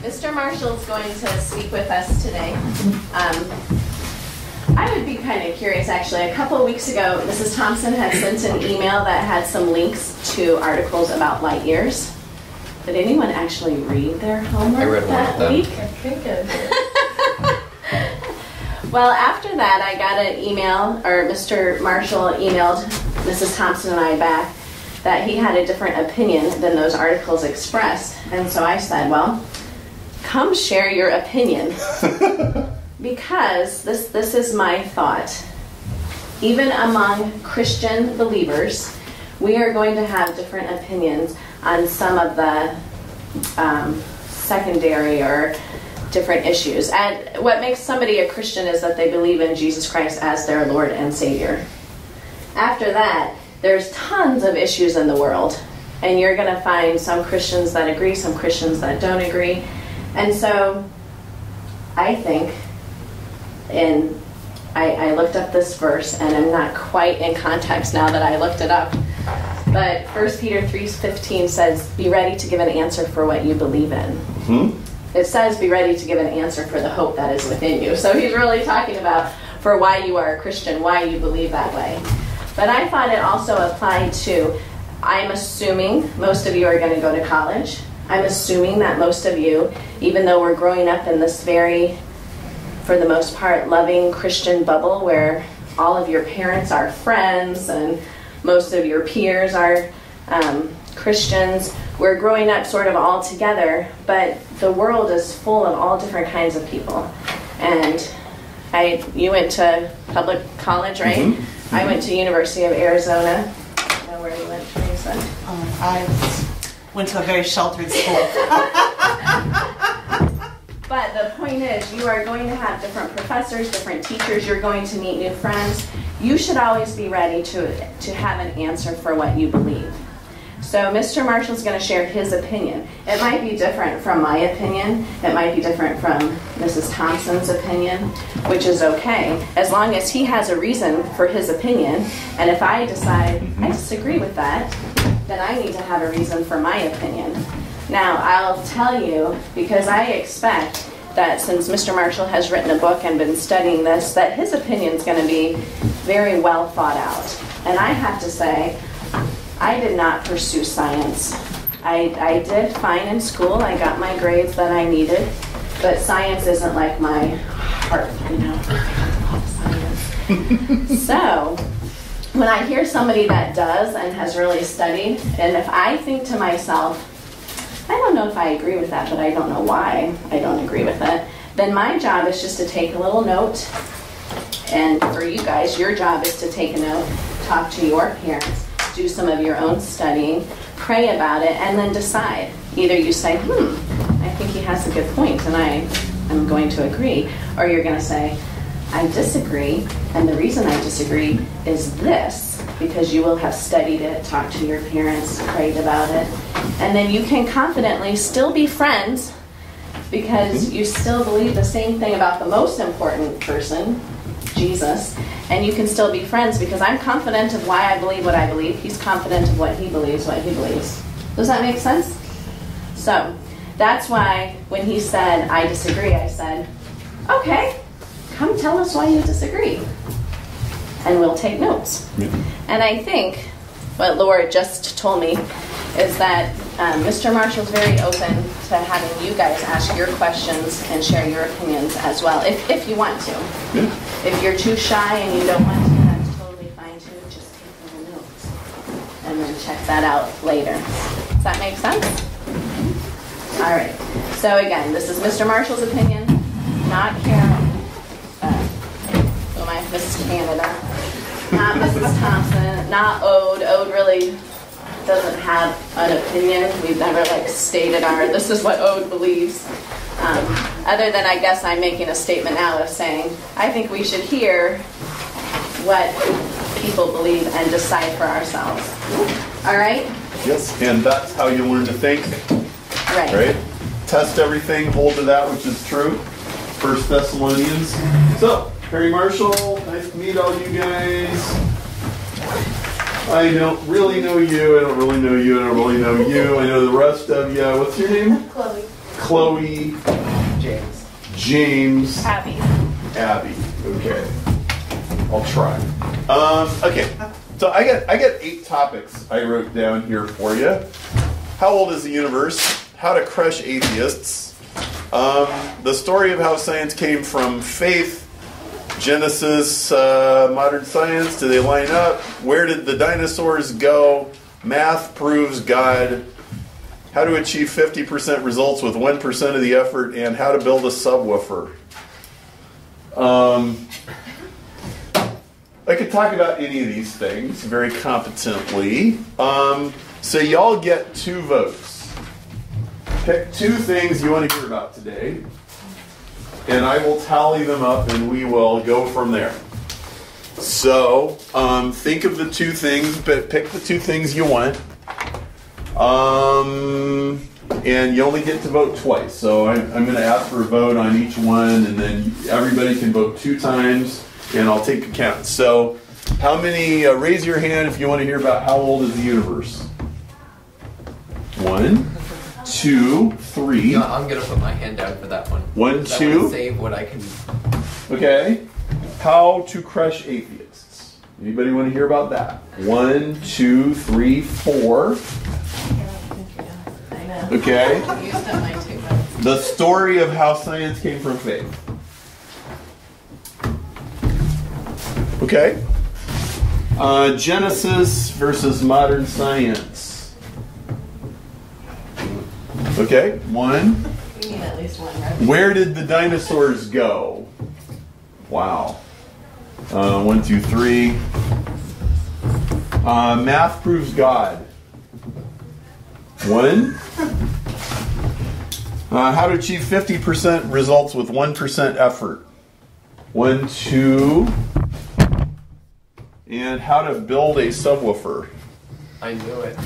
Mr. Marshall's going to speak with us today. I would be kind of curious, actually. A couple of weeks ago, Mrs. Thompson had sent an email that had some links to articles about light years. Did anyone actually read their homework that week? I think I did. Well, after that, I got an email, or Mr. Marshall emailed Mrs. Thompson and I back that he had a different opinion than those articles expressed. And so I said, well, come share your opinion. Because this is my thought. Even among Christian believers, we are going to have different opinions on some of the secondary or different issues. And what makes somebody a Christian is that they believe in Jesus Christ as their Lord and Savior. After that, there's tons of issues in the world. And you're going to find some Christians that agree, some Christians that don't agree. And so I think, and I looked up this verse, and I'm not quite in context now that I looked it up. But 1 Peter 3:15 says, be ready to give an answer for what you believe in. It says, be ready to give an answer for the hope that is within you. So he's really talking about for why you are a Christian, why you believe that way. But I thought it also applied to, I'm assuming most of you are going to go to college. I'm assuming that most of you, even though we're growing up in this very, for the most part, loving Christian bubble where all of your parents are friends and most of your peers are Christians, we're growing up sort of all together, but the world is full of all different kinds of people. And you went to public college, right? Mm-hmm. I went to University of Arizona. I don't know where you went, Teresa. I went to a very sheltered school. But the point is, you are going to have different professors, different teachers. You're going to meet new friends. You should always be ready to have an answer for what you believe. So Mr. Marshall's going to share his opinion. It might be different from my opinion. It might be different from Mrs. Thompson's opinion, which is okay, as long as he has a reason for his opinion. And if I decide I disagree with that, then I need to have a reason for my opinion. Now, I'll tell you, because I expect that since Mr. Marshall has written a book and been studying this, that his opinion is going to be very well thought out. And I have to say, I did not pursue science. I did fine in school. I got my grades that I needed, but science isn't like my heart, you know. I love science. So, when I hear somebody that does and has really studied, and if I think to myself, I don't know if I agree with that, but I don't know why I don't agree with it, then my job is just to take a little note. And for you guys, your job is to take a note, talk to your parents, do some of your own studying, pray about it, and then decide. Either you say, I think he has a good point, and I'm going to agree. Or you're going to say, I disagree, and the reason I disagree is this, because you will have studied it, talked to your parents, prayed about it, and then you can confidently still be friends because you still believe the same thing about the most important person, Jesus, and you can still be friends because I'm confident of why I believe what I believe. He's confident of what he believes. Does that make sense? So that's why when he said, I disagree, I said, okay, come tell us why you disagree. And we'll take notes. Yeah. And I think what Laura just told me is that Mr. Marshall's very open to having you guys ask your questions and share your opinions as well, if you want to. Yeah. If you're too shy and you don't want to, that's totally fine too. Just take little notes and then check that out later. Does that make sense? All right. So again, this is Mr. Marshall's opinion, not Carol. Mrs. Canada, not Mrs. Thompson, not Ode. Ode really doesn't have an opinion. We've never stated this is what Ode believes. Other than I guess I'm making a statement now of saying I think we should hear what people believe and decide for ourselves. All right? Yes, and that's how you learn to think. Right? Test everything, hold to that which is true. 1 Thessalonians. So, Perry Marshall, nice to meet all you guys. I don't really know you, I don't really know you, I don't really know you. I know the rest of you. What's your name? Chloe. Chloe, James, Abby. Okay, I'll try. Okay, so I got 8 topics I wrote down here for you. How old is the universe? How to crush atheists. The story of how science came from faith. Genesis, modern science. Do they line up? Where did the dinosaurs go? Math proves God. How to achieve 50% results with 1% of the effort, and how to build a subwoofer. I could talk about any of these things very competently. So y'all get 2 votes. Pick 2 things you want to hear about today, and I will tally them up and we will go from there. So think of the 2 things, but pick the 2 things you want. And you only get to vote twice. So I'm going to ask for a vote on each one, and then everybody can vote 2 times, and I'll take a count. So how many, raise your hand if you want to hear about how old is the universe. 1, 2, 3. You know, I'm going to put my hand down for that one. 1, 2. Save what I can. Okay. How to crush atheists. Anybody want to hear about that? 1, 2, 3, 4. Okay. The story of how science came from faith. Okay. Genesis versus modern science. Okay. 1. We need at least 1, right? Where did the dinosaurs go? Wow. 1, 2, 3. Math proves God. 1. How to achieve 50% results with 1% effort. 1, 2. And how to build a subwoofer. I knew it.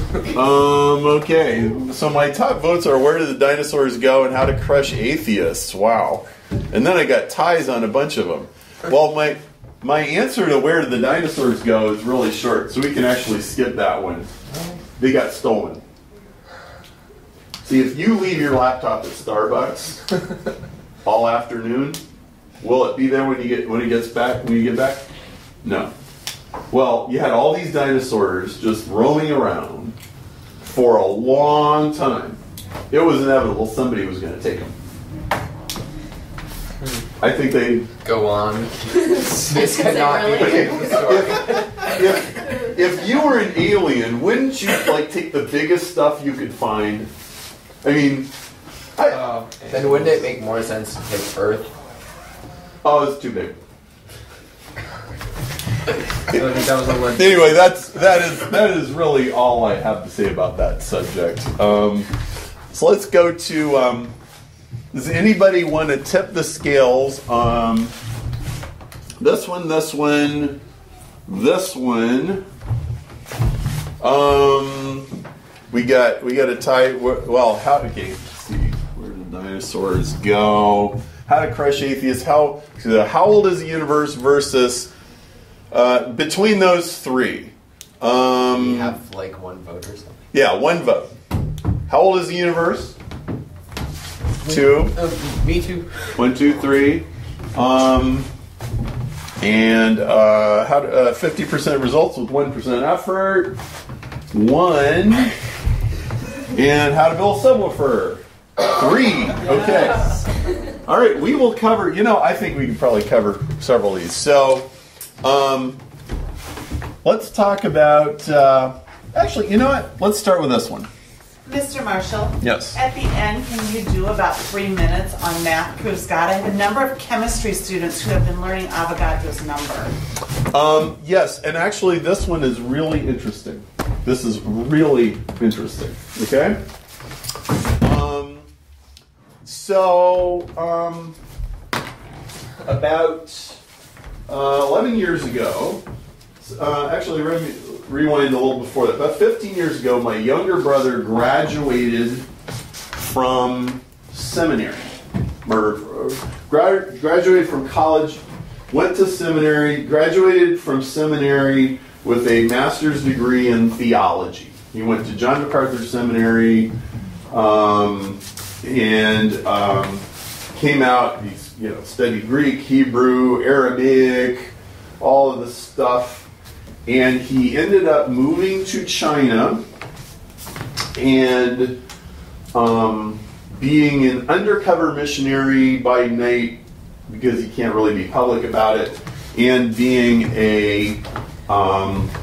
2. Okay. So my top votes are where did the dinosaurs go and how to crush atheists. Wow. And then I got ties on a bunch of them. Well, my answer to where did the dinosaurs go is really short, so we can actually skip that one. They got stolen. See, if you leave your laptop at Starbucks all afternoon, will it be there when you get back? No. Well, you had all these dinosaurs just roaming around for a long time. It was inevitable somebody was going to take them. I think they go on. This cannot be the story. If you were an alien, wouldn't you take the biggest stuff you could find? I mean, then wouldn't it make more sense to take Earth? Oh, it's too big. Anyway, that is really all I have to say about that subject. So let's go to. Does anybody want to tip the scales? This one. We got a tie. Well, okay. Let's see. Where did the dinosaurs go? How to crush atheists? How old is the universe versus between those 3? We have 1 vote or something. Yeah, 1 vote. How old is the universe? 2. Me too. 1, 2, 3. And how to 50% results with 1% effort. 1. And how to build a subwoofer. 3. Okay. All right, we will cover. I think we can probably cover several of these. So, let's talk about. Actually, you know what? Let's start with this one. Mr. Marshall? Yes. At the end, can you do about 3 minutes on Math Proves God? I have a number of chemistry students who have been learning Avogadro's number. Yes, and actually this one is really interesting. This is really interesting. Okay? About 11 years ago, actually rewind a little before that. About 15 years ago, my younger brother graduated from seminary. Graduated from college, went to seminary, graduated from seminary with a master's degree in theology. He went to John MacArthur Seminary and came out. He's studied Greek, Hebrew, Arabic, all of this stuff, and he ended up moving to China and being an undercover missionary by night because he can't really be public about it, and being a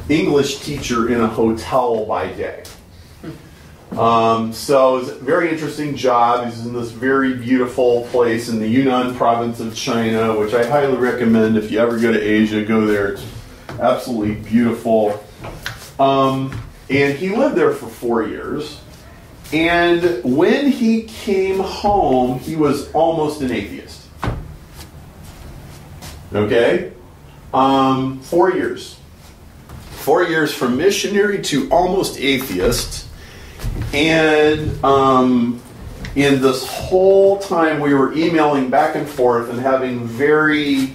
English teacher in a hotel by day. So it's a very interesting job. He's in this very beautiful place in the Yunnan province of China, which I highly recommend if you ever go to Asia, go there. It's absolutely beautiful. And he lived there for 4 years. And when he came home, he was almost an atheist. Okay? 4 years. 4 years from missionary to almost atheist. And in this whole time we were emailing back and forth and having very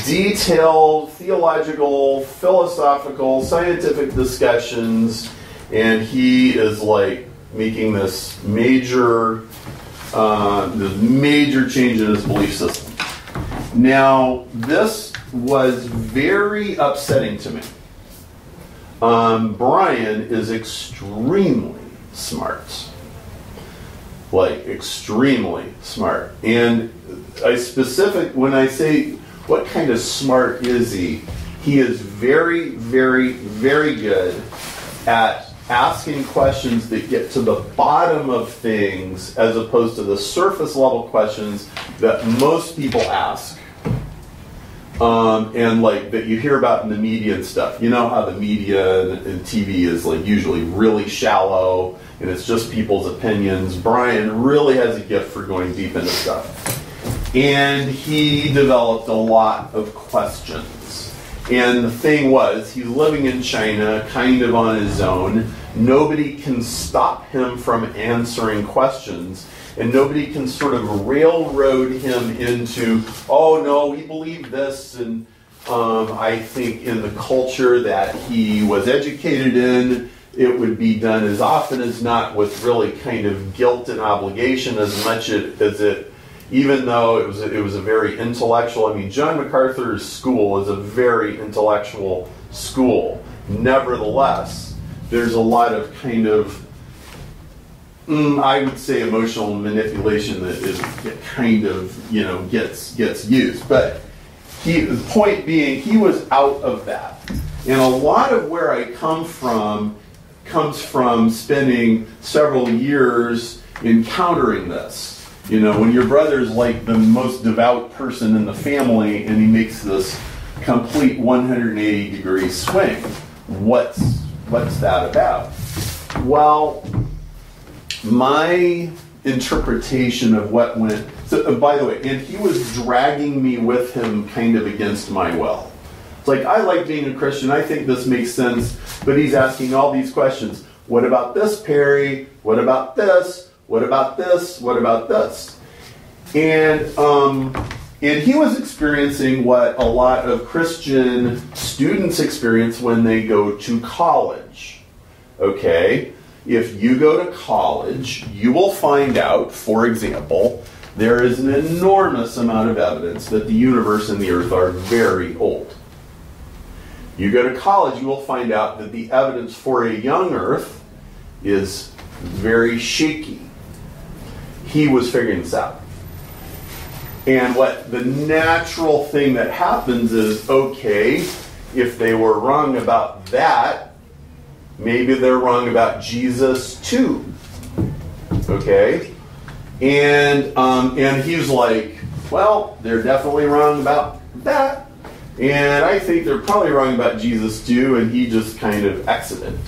detailed theological, philosophical, scientific discussions, and he is like making this major change in his belief system. Now, this was very upsetting to me. Brian is extremely smart. Like, extremely smart. And when I say, what kind of smart is he? He is very, very, very good at asking questions that get to the bottom of things as opposed to the surface level questions that most people ask. And like that you hear about in the media and stuff. You know how the media and TV is like usually really shallow and it's just people's opinions. Brian really has a gift for going deep into stuff. And he developed a lot of questions. And the thing was, he's living in China kind of on his own. Nobody can stop him from answering questions. And nobody can sort of railroad him into, oh no, we believe this. And I think in the culture that he was educated in, it would be done as often as not with really kind of guilt and obligation as much as it, even though it was a very intellectual, I mean, John MacArthur's school is a very intellectual school. Nevertheless, there's a lot of kind of, I would say, emotional manipulation that kind of, gets used. But the point being, he was out of that. And a lot of where I come from comes from spending several years encountering this. When your brother's like the most devout person in the family and he makes this complete 180-degree swing, what's that about? Well, my interpretation of what went... So, by the way, and he was dragging me with him kind of against my will. It's like, I like being a Christian, I think this makes sense, but he's asking all these questions. What about this, Perry? What about this? What about this? What about this? And he was experiencing what a lot of Christian students experience when they go to college. Okay? If you go to college, you will find out, for example, there is an enormous amount of evidence that the universe and the earth are very old. You go to college, you will find out that the evidence for a young earth is very shaky. He was figuring this out. And what the natural thing that happens is, okay, if they were wrong about that, maybe they're wrong about Jesus too. Okay? And he's like, well, they're definitely wrong about that. And I think they're probably wrong about Jesus too, and he just kind of exited.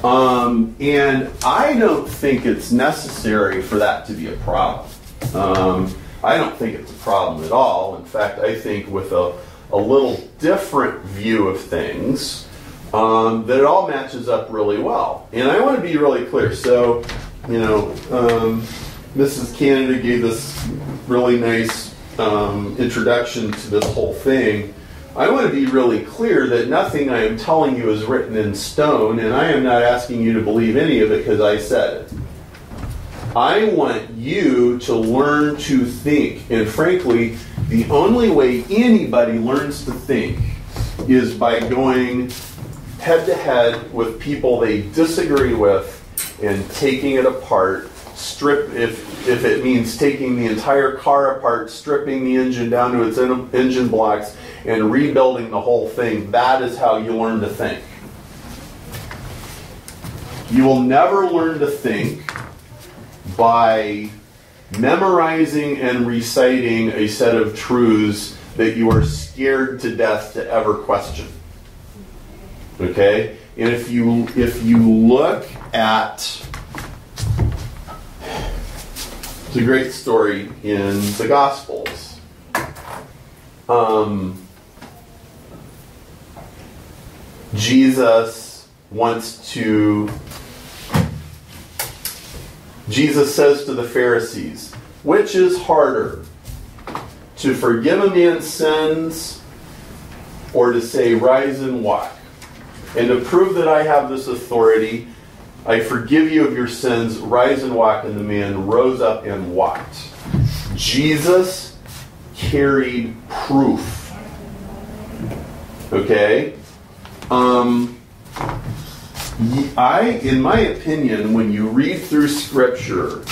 And I don't think it's necessary for that to be a problem. I don't think it's a problem at all. In fact, I think with a little different view of things, that it all matches up really well. And I want to be really clear. So, Mrs. Canada gave this really nice introduction to this whole thing. I want to be really clear that nothing I am telling you is written in stone, and I am not asking you to believe any of it because I said it. I want you to learn to think. And frankly, the only way anybody learns to think is by going head to head with people they disagree with and taking it apart. If it means taking the entire car apart, stripping the engine down to its engine blocks, and rebuilding the whole thing, that is how you learn to think. You will never learn to think by memorizing and reciting a set of truths that you are scared to death to ever question. Okay? And if you look at, it's a great story in the Gospels. Jesus says to the Pharisees, which is harder, to forgive a man's sins or to say, rise and walk? And to prove that I have this authority, I forgive you of your sins, rise and walk. And the man rose up and walked. Jesus carried proof. Okay? In my opinion, when you read through Scripture,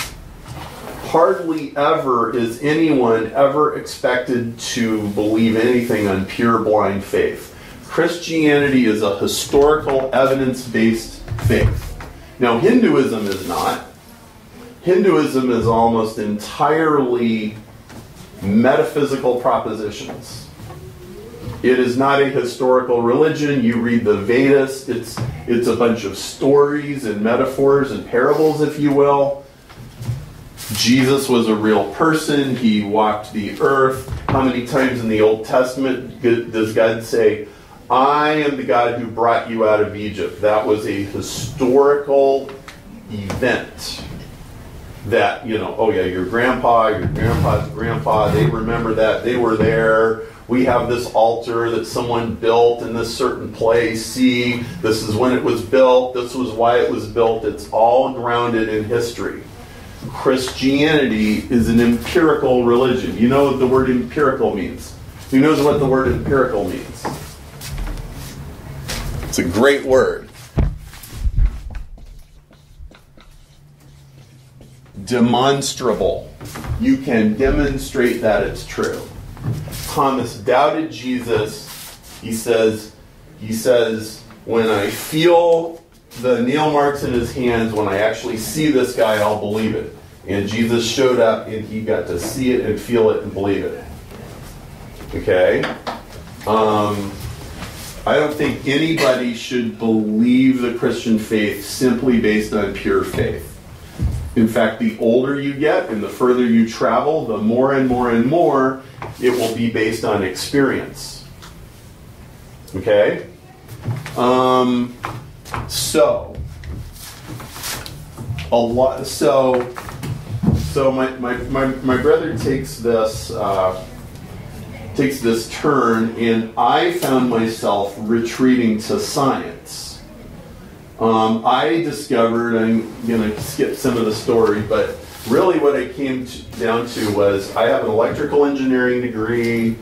hardly ever is anyone ever expected to believe anything on pure blind faith. Christianity is a historical, evidence-based faith. Now, Hinduism is not. Hinduism is almost entirely metaphysical propositions. It is not a historical religion. You read the Vedas, it's a bunch of stories and metaphors and parables, if you will. Jesus was a real person. He walked the earth. How many times in the Old Testament does God say, I am the God who brought you out of Egypt? That was a historical event. That, oh yeah, your grandpa's grandpa, they remember that. They were there. We have this altar that someone built in this certain place. See, this is when it was built. This was why it was built. It's all grounded in history. Christianity is an empirical religion. You know what the word empirical means? Who knows what the word empirical means? It's a great word. Demonstrable. You can demonstrate that it's true. Thomas doubted Jesus. He says, when I feel the nail marks in his hands, when I actually see this guy, I'll believe it. And Jesus showed up and he got to see it and feel it and believe it. Okay? I don't think anybody should believe the Christian faith simply based on pure faith. In fact, the older you get and the further you travel, the more and more and more it will be based on experience. Okay? So my brother takes this turn, and I found myself retreating to science. I discovered, I'm going to skip some of the story, but really what I came down to was I have an electrical engineering degree.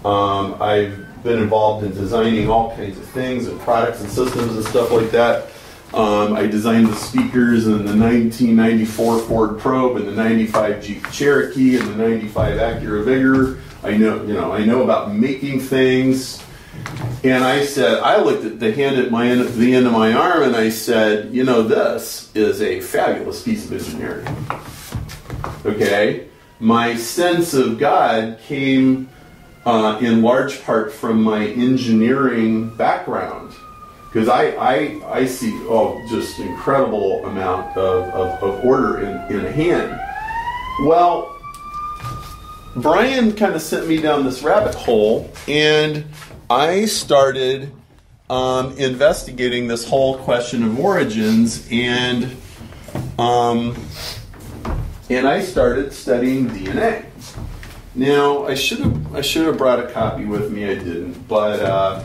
I've been involved in designing all kinds of things and products and systems and stuff like that. I designed the speakers in the 1994 Ford Probe and the 95 Jeep Cherokee and the 95 Acura Vigor. I know about making things. And I looked at the hand at the end of my arm and I said, this is a fabulous piece of engineering. Okay? My sense of God came in large part from my engineering background. Because I see, just incredible amount of order in a hand. Well, Brian kind of sent me down this rabbit hole, and I started investigating this whole question of origins, and I started studying DNA. Now, I should have brought a copy with me. I didn't. But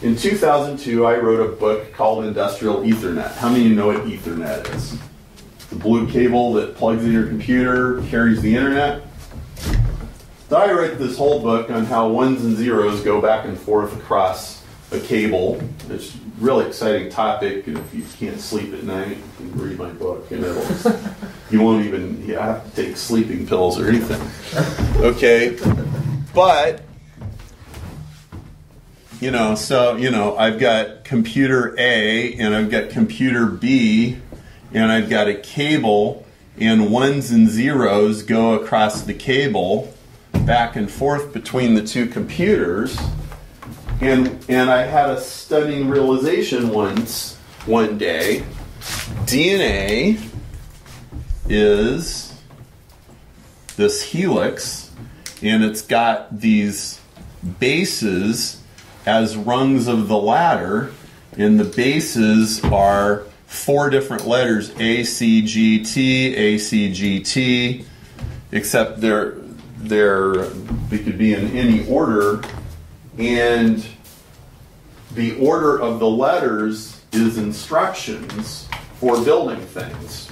in 2002, I wrote a book called Industrial Ethernet. How many of you know what Ethernet is? The blue cable that plugs in your computer, carries the internet. So I wrote this whole book on how ones and zeros go back and forth across a cable. It's a really exciting topic. And if you can't sleep at night, you can read my book. And you won't even have to take sleeping pills or anything. Okay? But, I've got computer A and I've got computer B and I've got a cable, and ones and zeros go across the cable back and forth between the two computers. And I had a stunning realization one day. DNA is this helix, and it's got these bases as rungs of the ladder, and the bases are 4 different letters, A, C, G, T, A, C, G, T, except they could be in any order, and the order of the letters is instructions for building things.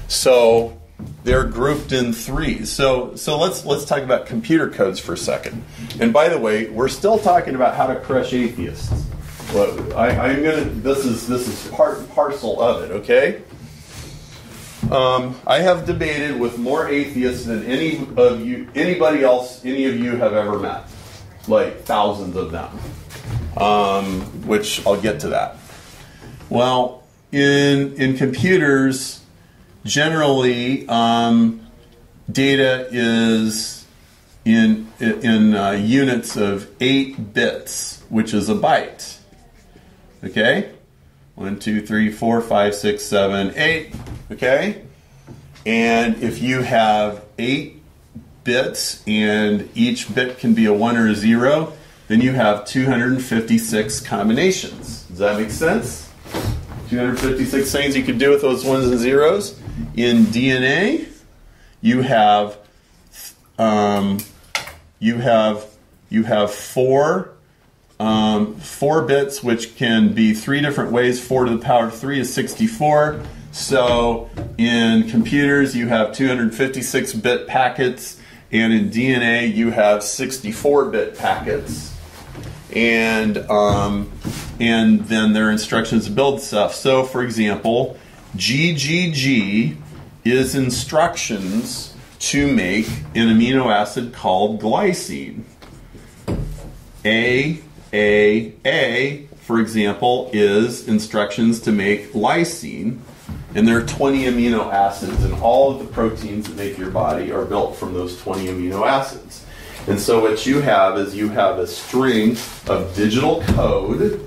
So they're grouped in 3s. So let's talk about computer codes for a second. And by the way, we're still talking about how to crush atheists. Well, this is part and parcel of it, okay? I have debated with more atheists than any of you have ever met. Like thousands of them. Which I'll get to that. Well, in computers, generally, data is in units of 8 bits, which is a byte. Okay? 1, 2, 3, 4, 5, 6, 7, 8. Okay? And if you have 8 bits and each bit can be a 1 or a 0, then you have 256 combinations. Does that make sense? 256 things you could do with those 1s and 0s. In DNA, you have 4 bits, which can be 3 different ways. 4 to the power of 3 is 64. So in computers, you have 256-bit packets, and in DNA, you have 64-bit packets. And then there are instructions to build stuff. So, for example, GGG is instructions to make an amino acid called glycine. A, for example, is instructions to make lysine. And there are 20 amino acids, and all of the proteins that make your body are built from those 20 amino acids. And so what you have is you have a string of digital code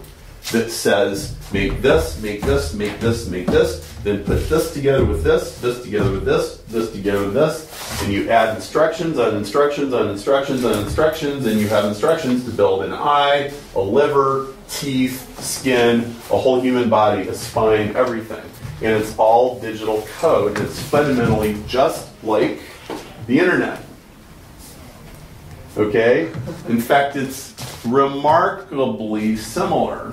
that says, make this, make this, make this, make this, then put this together with this together with this together with this, and you add instructions on instructions on instructions on instructions, and you have instructions to build an eye, a liver, teeth, skin, a whole human body, a spine, everything. And it's all digital code. It's fundamentally just like the internet. Okay? In fact, it's remarkably similar.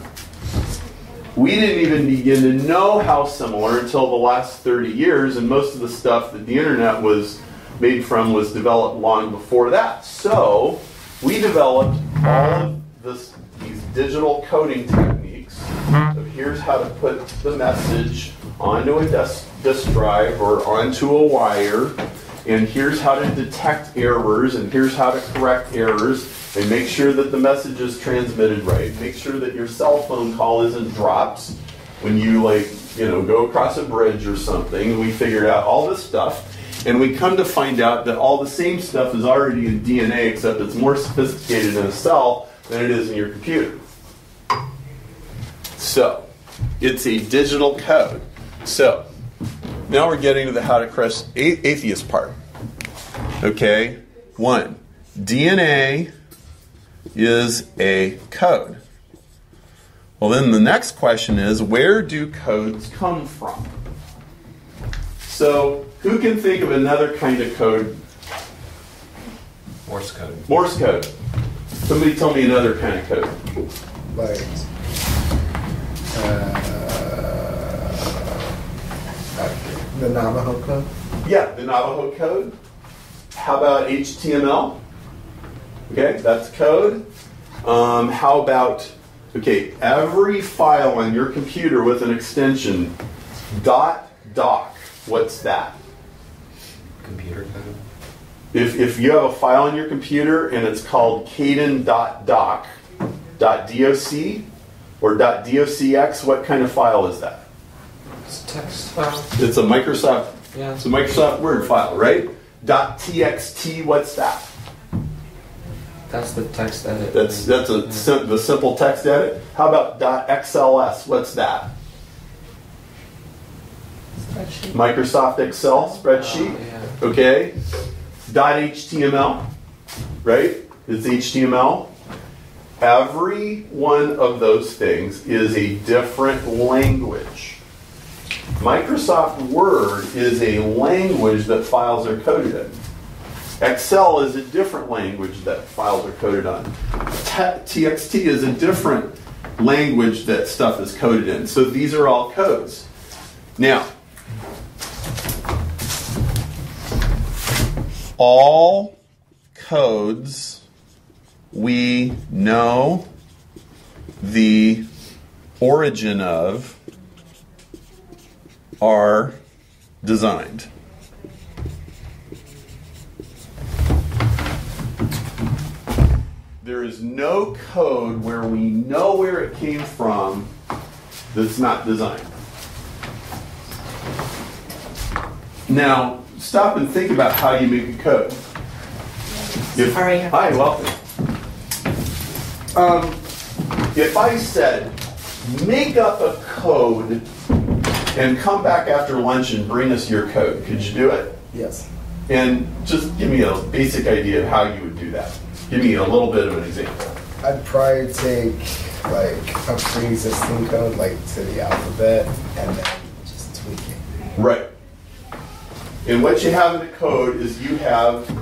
We didn't even begin to know how similar until the last 30 years, and most of the stuff that the internet was made from was developed long before that. So, we developed all of these digital coding techniques of here's how to put the message onto a disk drive or onto a wire, and here's how to detect errors, and here's how to correct errors, and make sure that the message is transmitted right. Make sure that your cell phone call isn't dropped when you go across a bridge or something. We figured out all this stuff, and we come to find out that all the same stuff is already in DNA, except it's more sophisticated in a cell than it is in your computer. So, it's a digital code. So, now we're getting to the how to crush atheist part. Okay, 1. DNA is a code. Well, then the next question is, where do codes come from? So, who can think of another kind of code? Morse code. Morse code. Somebody tell me another kind of code. Like, the Navajo code? Yeah, the Navajo code. How about HTML? Okay, that's code. How about, okay, every file on your computer with an extension .doc, what's that? Computer code. If you have a file on your computer and it's called caden.doc, .doc, or .docx, what kind of file is that? It's a text file. It's a Microsoft, Yeah. it's a Microsoft Word file, right? .txt, what's that? That's the text edit. That's the simple text edit. How about .xls, what's that? Spreadsheet. Microsoft Excel spreadsheet. Yeah. Okay. .html, right? It's HTML. Every one of those things is a different language. Microsoft Word is a language that files are coded in. Excel is a different language that files are coded on. TXT is a different language that stuff is coded in. So these are all codes. Now, all codes we know the origin of are designed. There is no code where we know where it came from that's not designed. Now, stop and think about how you make a code. Sorry. Hi, welcome. If I said, make up a code and come back after lunch and bring us your code, could you do it? Yes. And just give me a basic idea of how you would do that. Give me a little bit of an example. I'd probably take like a pre-existing code, like to the alphabet, and then just tweak it. Right. And what you have in the code is you have an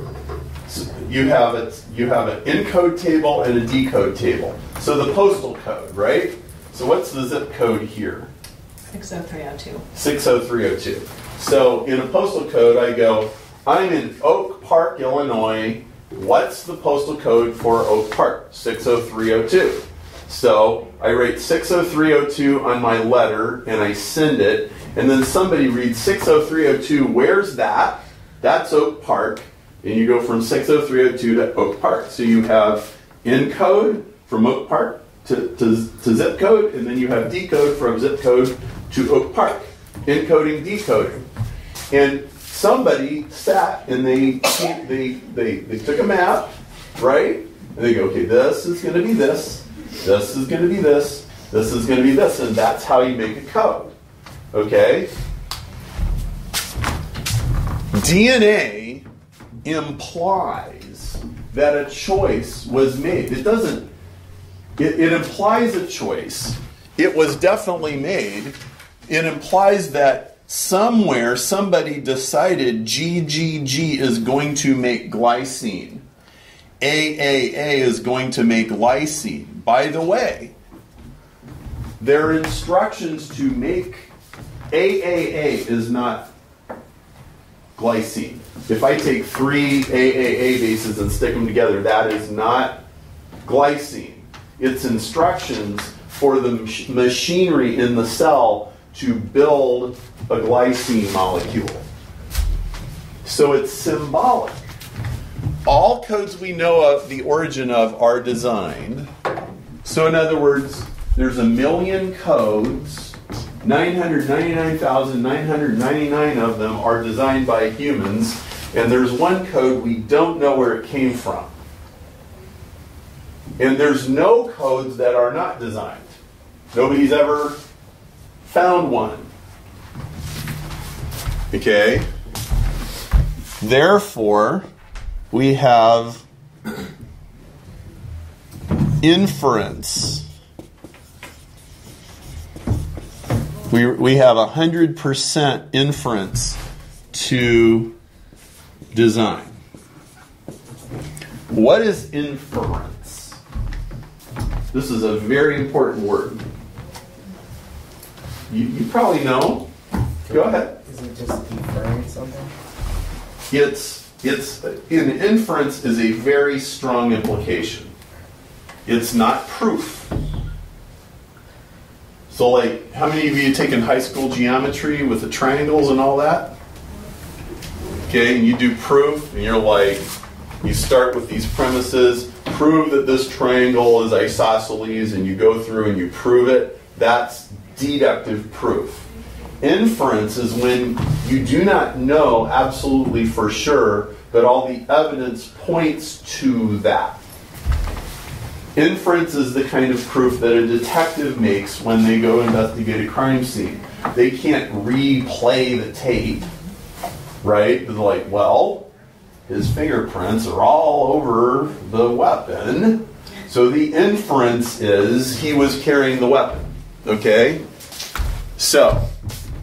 encode table and a decode table. So the postal code, right? So what's the zip code here? 60302. 60302. So in a postal code, I go, I'm in Oak Park, Illinois. What's the postal code for Oak Park? 60302. So I write 60302 on my letter and I send it, and then somebody reads 60302, where's that? That's Oak Park, and you go from 60302 to Oak Park. So you have encode from Oak Park to zip code, and then you have decode from zip code to Oak Park. Encoding, decoding. And somebody sat and they took a map, right? And they go, okay, this is going to be this, this is going to be this, this is going to be this, and that's how you make a code. Okay? DNA implies that a choice was made. It doesn't. It implies a choice. It was definitely made. It implies that somewhere somebody decided GGG is going to make glycine. AAA is going to make lysine. By the way, their instructions to make AAA is not glycine. If I take 3 AAA bases and stick them together, that is not glycine. It's instructions for the machinery in the cell to build a glycine molecule. So it's symbolic. All codes we know of the origin of are designed. So in other words, there's 1 million codes. 999,999 of them are designed by humans, and there's one code we don't know where it came from. And there's no codes that are not designed. Nobody's ever found one. Okay? Therefore, we have inference. We have 100% inference to design. What is inference? This is a very important word. You probably know. Go ahead. Is it just inferring something? It's an inference is a very strong implication. It's not proof. So like, how many of you have taken high school geometry with the triangles and all that? Okay, and you do proof, and you're like, you start with these premises, prove that this triangle is isosceles, and you go through and you prove it. That's deductive proof. Inference is when you do not know absolutely for sure, but all the evidence points to that. Inference is the kind of proof that a detective makes when they go investigate a crime scene. They can't replay the tape, right? They're like, well, his fingerprints are all over the weapon, so the inference is he was carrying the weapon, okay? So,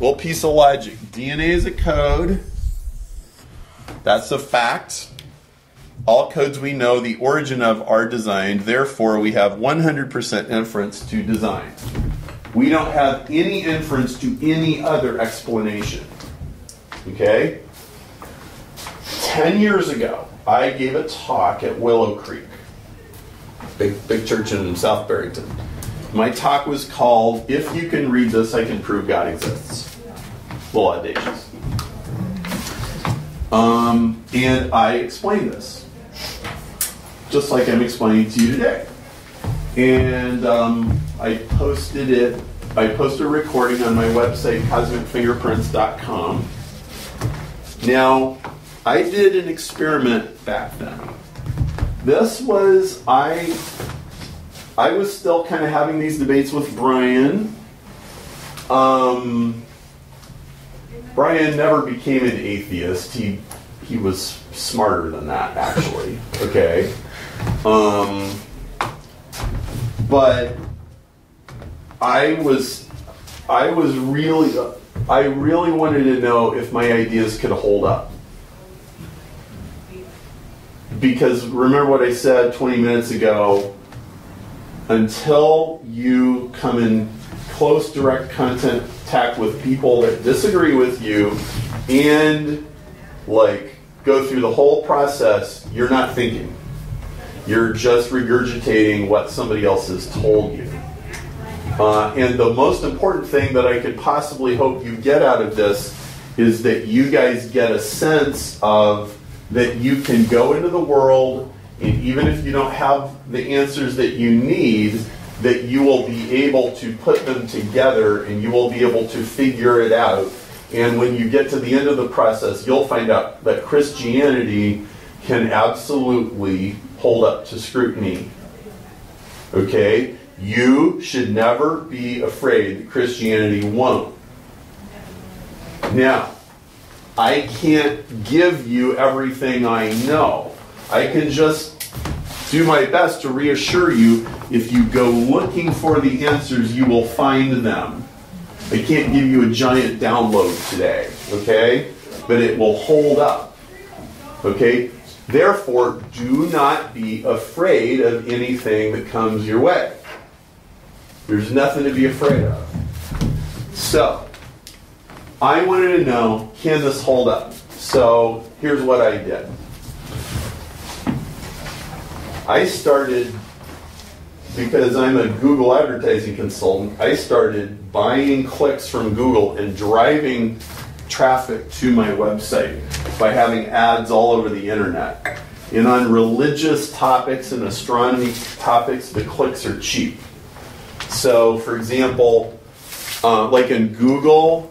little piece of logic. DNA is a code. That's a fact. All codes we know the origin of are designed. Therefore, we have 100% inference to design. We don't have any inference to any other explanation. Okay? 10 years ago, I gave a talk at Willow Creek. Big church in South Barrington. My talk was called, "If you can read this, I can prove God exists." A little audacious. And I explained this, just like I'm explaining to you today. And I posted it. I posted a recording on my website, cosmicfingerprints.com. Now, I did an experiment back then. This was, I was still kind of having these debates with Brian. Brian never became an atheist. He was smarter than that, actually. Okay. But I really wanted to know if my ideas could hold up. Because remember what I said 20 minutes ago, until you come in close direct contact with people that disagree with you and like go through the whole process, you're not thinking. You're just regurgitating what somebody else has told you. And the most important thing that I could possibly hope you get out of this is that you guys get a sense of that you can go into the world, and even if you don't have the answers that you need, that you will be able to put them together and you will be able to figure it out. And when you get to the end of the process, you'll find out that Christianity can absolutely hold up to scrutiny. Okay? You should never be afraid that Christianity won't. Now, I can't give you everything I know. I can just do my best to reassure you, if you go looking for the answers, you will find them. I can't give you a giant download today, okay? But it will hold up, okay? Therefore, do not be afraid of anything that comes your way. There's nothing to be afraid of. So, I wanted to know, can this hold up? So, here's what I did. I started, because I'm a Google advertising consultant, I started buying clicks from Google and driving traffic to my website by having ads all over the internet. And on religious topics and astronomy topics, the clicks are cheap. So, for example, like in Google,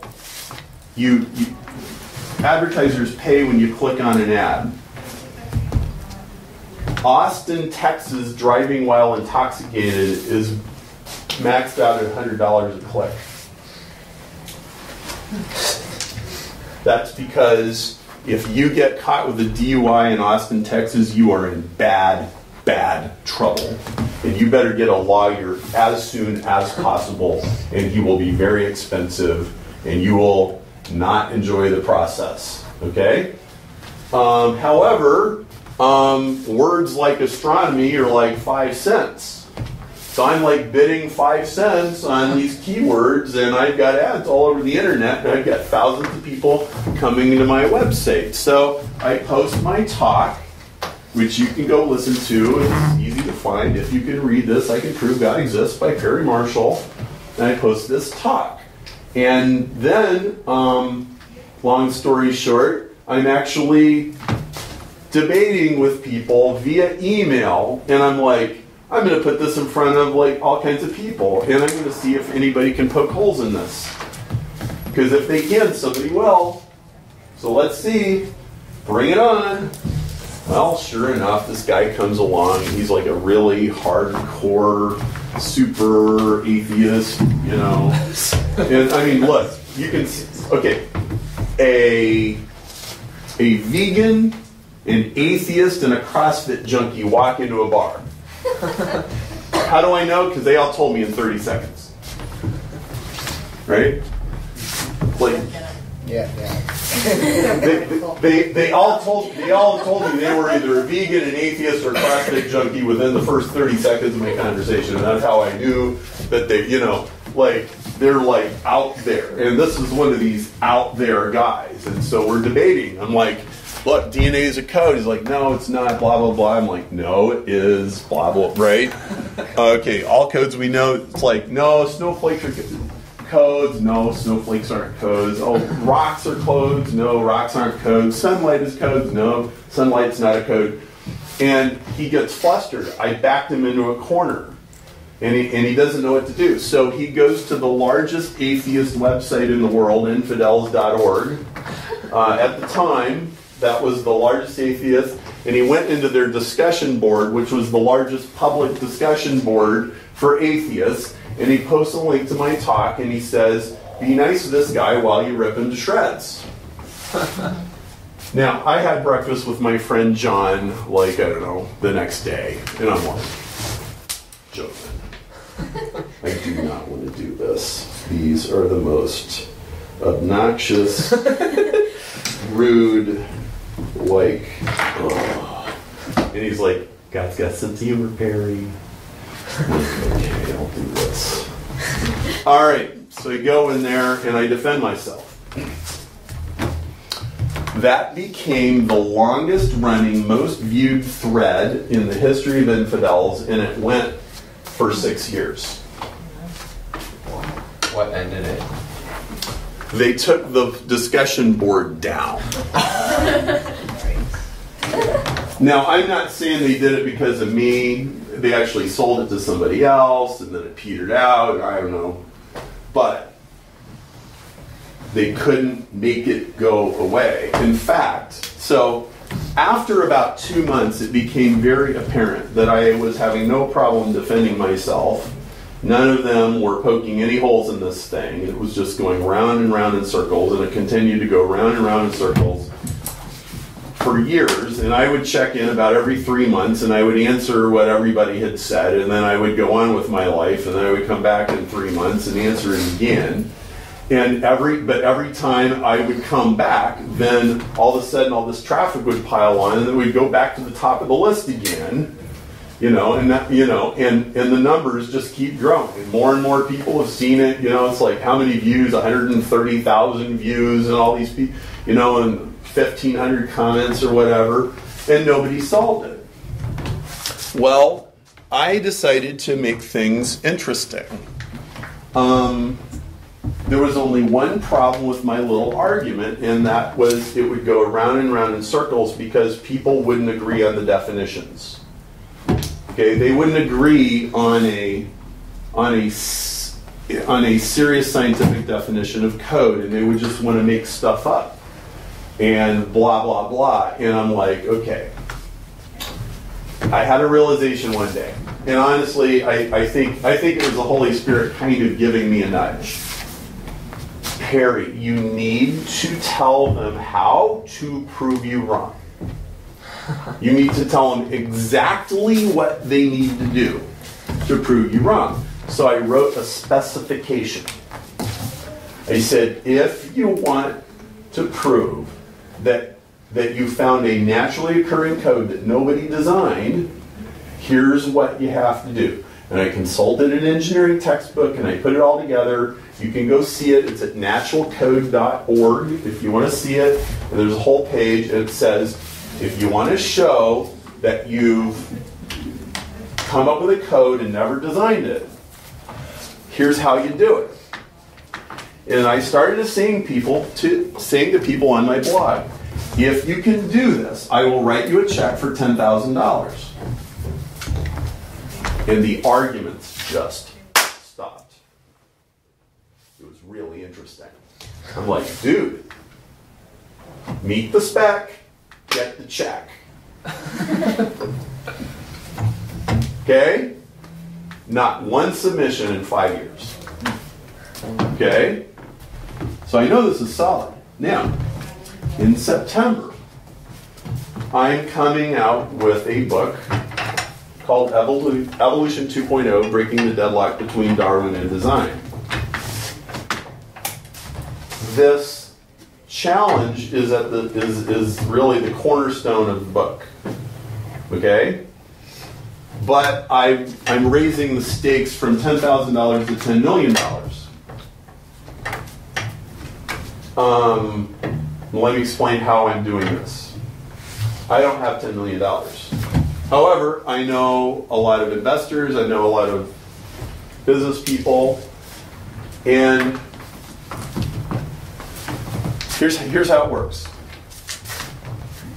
advertisers pay when you click on an ad. Austin, Texas, driving while intoxicated is maxed out at $100 a click. That's because if you get caught with a DUI in Austin, Texas, you are in bad trouble. And you better get a lawyer as soon as possible, and he will be very expensive, and you will not enjoy the process. Okay? However, Words like astronomy are like 5 cents. So I'm like bidding 5 cents on these keywords, and I've got ads all over the internet, and I've got thousands of people coming to my website. So I post my talk, which you can go listen to. It's easy to find. If you can read this, I Can Prove God Exists by Perry Marshall. And I post this talk. And then, long story short, I'm actually debating with people via email, and I'm like, I'm going to put this in front of like all kinds of people, and I'm going to see if anybody can poke holes in this. Because if they can, somebody will. So let's see. Bring it on. Well, sure enough, this guy comes along. He's like a really hardcore, super atheist, you know. And I mean, look, you can see, okay, a vegan, an atheist, and a CrossFit junkie walk into a bar. How do I know? Because they all told me in 30 seconds. Right? Like, yeah. they all told me they were either a vegan, an atheist, or a CrossFit junkie within the first 30 seconds of my conversation. And that's how I knew that they, you know, like, they're like out there. And this is one of these out there guys. And so we're debating. I'm like, look, DNA is a code. He's like, no, it's not, blah, blah, blah. I'm like, no, it is, blah, blah, right? Okay, all codes we know. It's like, no, snowflakes are codes. No, snowflakes aren't codes. Oh, rocks are codes. No, rocks aren't codes. Sunlight is codes. No, sunlight's not a code. And he gets flustered. I backed him into a corner. And he doesn't know what to do. So he goes to the largest atheist website in the world, infidels.org. At the time, that was the largest atheist, and he went into their discussion board, which was the largest public discussion board for atheists, and he posts a link to my talk, and he says, be nice to this guy while you rip him to shreds. Now, I had breakfast with my friend John, like, I don't know, the next day, and I'm like, joking. I do not want to do this. These are the most obnoxious, rude, like, and he's like, God's got sense of humor, Perry. Okay, I'll do this. All right, so I go in there and I defend myself. That became the longest running, most viewed thread in the history of infidels, and it went for 6 years. What ended it? They took the discussion board down. Now, I'm not saying they did it because of me. They actually sold it to somebody else, and then it petered out. I don't know. But they couldn't make it go away. In fact, so after about 2 months, it became very apparent that I was having no problem defending myself. None of them were poking any holes in this thing. It was just going round and round in circles, and it continued to go round and round in circles for years. And I would check in about every 3 months, and I would answer what everybody had said, and then I would go on with my life, and then I would come back in 3 months and answer it again. And every time I would come back, then all of a sudden all this traffic would pile on, and then we'd go back to the top of the list again. And the numbers just keep growing. And more people have seen it. It's like how many views? 130,000 views, and all these people, and 1,500 comments or whatever, and nobody solved it. Well, I decided to make things interesting. There was only one problem with my little argument, and that was it would go around and round in circles because people wouldn't agree on the definitions. Okay, they wouldn't agree on a serious scientific definition of code, and they would just want to make stuff up and blah blah blah. And I'm like, okay. I had a realization one day, and honestly, I think it was the Holy Spirit kind of giving me a nudge. Perry, you need to tell them how to prove you wrong. You need to tell them exactly what they need to do to prove you wrong. So I wrote a specification. I said, if you want to prove that that you found a naturally occurring code that nobody designed, here's what you have to do. And I consulted an engineering textbook and I put it all together. You can go see it. It's at naturalcode.org if you want to see it. And there's a whole page and it says, if you want to show that you've come up with a code and never designed it, here's how you do it. And I started saying to people on my blog, if you can do this, I will write you a check for $10,000. And the arguments just stopped. It was really interesting. I'm like, dude, meet the spec, get the check. Okay? Not one submission in 5 years. Okay? So I know this is solid. Now, in September, I'm coming out with a book called Evolution 2.0, Breaking the Deadlock Between Darwin and Design. This challenge is really the cornerstone of the book. Okay? But I'm raising the stakes from $10,000 to $10 million. Let me explain how I'm doing this. I don't have $10 million. However, I know a lot of investors, I know a lot of business people, and here's how it works.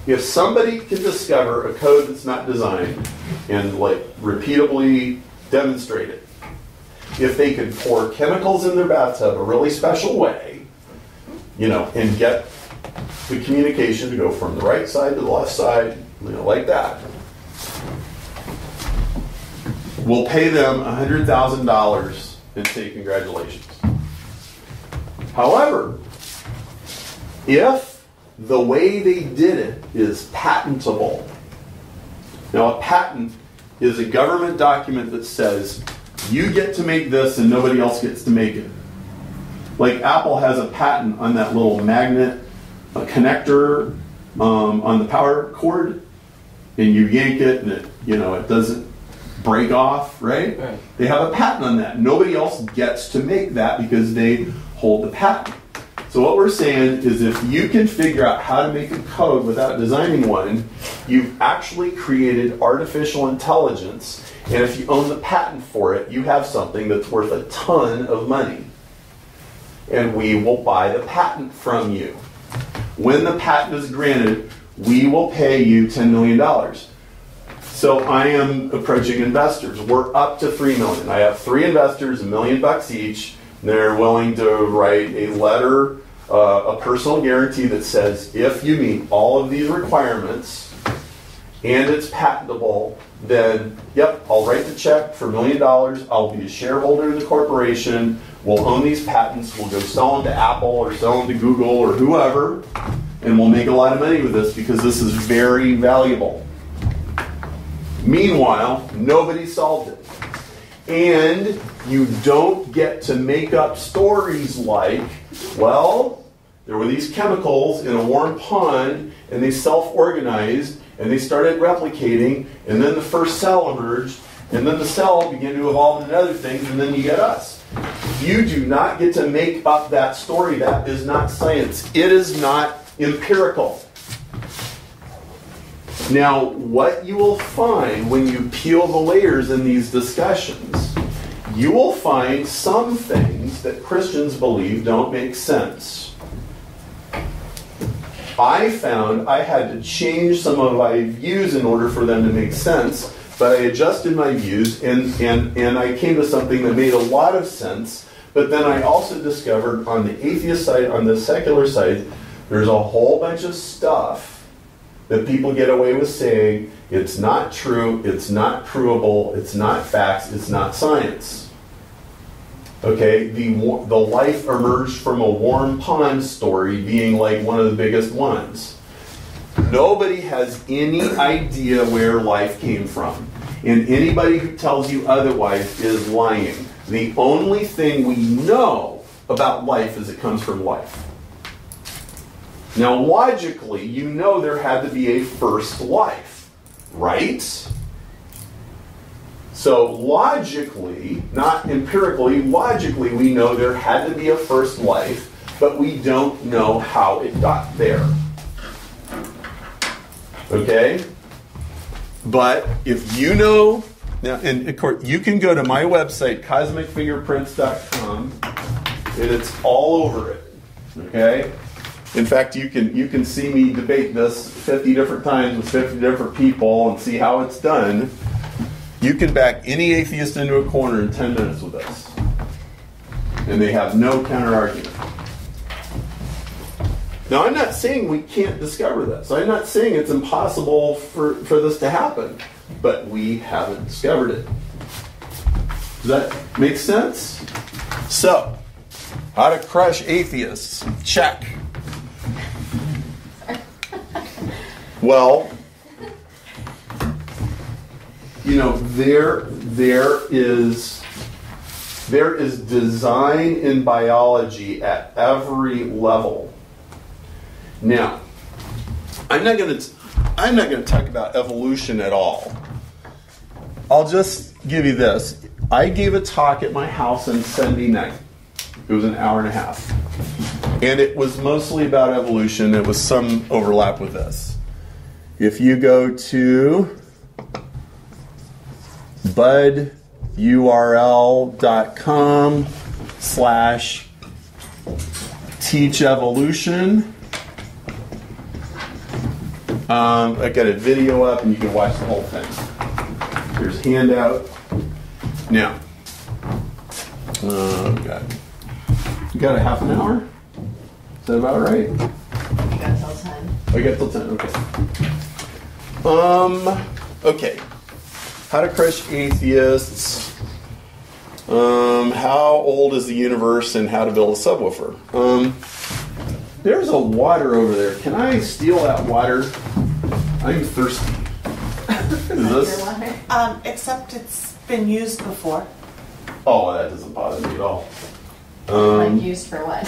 If somebody can discover a code that's not designed and repeatably demonstrate it, if they can pour chemicals in their bathtub a really special way, and get the communication to go from the right side to the left side, like that, we'll pay them $100,000 and say congratulations. However, if the way they did it is patentable. Now, a patent is a government document that says you get to make this and nobody else gets to make it. Like Apple has a patent on that little magnet connector on the power cord, and you yank it and it doesn't break off, right? They have a patent on that. Nobody else gets to make that because they hold the patent. So what we're saying is if you can figure out how to make a code without designing one, you've actually created artificial intelligence, and if you own the patent for it, you have something that's worth a ton of money. And we will buy the patent from you. When the patent is granted, we will pay you $10 million. So I am approaching investors. We're up to $3 million. I have 3 investors, $1 million each. They're willing to write a letter, a personal guarantee that says if you meet all of these requirements and it's patentable, then yep, I'll write the check for $1 million. I'll be a shareholder in the corporation. We'll own these patents. We'll go sell them to Apple or sell them to Google or whoever, and we'll make a lot of money with this because this is very valuable. Meanwhile, nobody solved it. And you don't get to make up stories like, well, there were these chemicals in a warm pond, and they self-organized, and they started replicating, and then the first cell emerged, and then the cell began to evolve into other things, and then you get us. You do not get to make up that story. That is not science. It is not empirical. Now, what you will find when you peel the layers in these discussions, you will find some things that Christians believe don't make sense. I found I had to change some of my views in order for them to make sense, but I adjusted my views and I came to something that made a lot of sense, but then I also discovered on the atheist side, on the secular side, there's a whole bunch of stuff that people get away with saying it's not true, it's not provable, it's not facts, it's not science. Okay, the life emerged from a warm pond story being like one of the biggest ones. Nobody has any idea where life came from. And anybody who tells you otherwise is lying. The only thing we know about life is it comes from life. Now, logically, you know there had to be a first life, right? So logically, not empirically, logically, we know there had to be a first life, but we don't know how it got there. Okay? But if you know, now, and of course, you can go to my website, cosmicfingerprints.com, and it's all over it. Okay? In fact, you can see me debate this 50 different times with 50 different people and see how it's done. You can back any atheist into a corner in 10 minutes with us. And they have no counter-argument. Now, I'm not saying we can't discover this. I'm not saying it's impossible for this to happen. But we haven't discovered it. Does that make sense? So, how to crush atheists. Check. Well, you know, there is design in biology at every level. Now, I'm not going to talk about evolution at all. I'll just give you this. I gave a talk at my house on Sunday night. It was an hour and a half. And it was mostly about evolution. There was some overlap with this. If you go to budurl.com/teachevolution, I got a video up and you can watch the whole thing. Here's a handout. Now, God. You got a half an hour? Is that about right? You got till 10. I got till 10, okay. Okay. How to crush atheists. How old is the universe and how to build a subwoofer. There's a water over there. Can I steal that water? I'm thirsty. Is this? Except it's been used before. Oh, that doesn't bother me at all. Like used for what?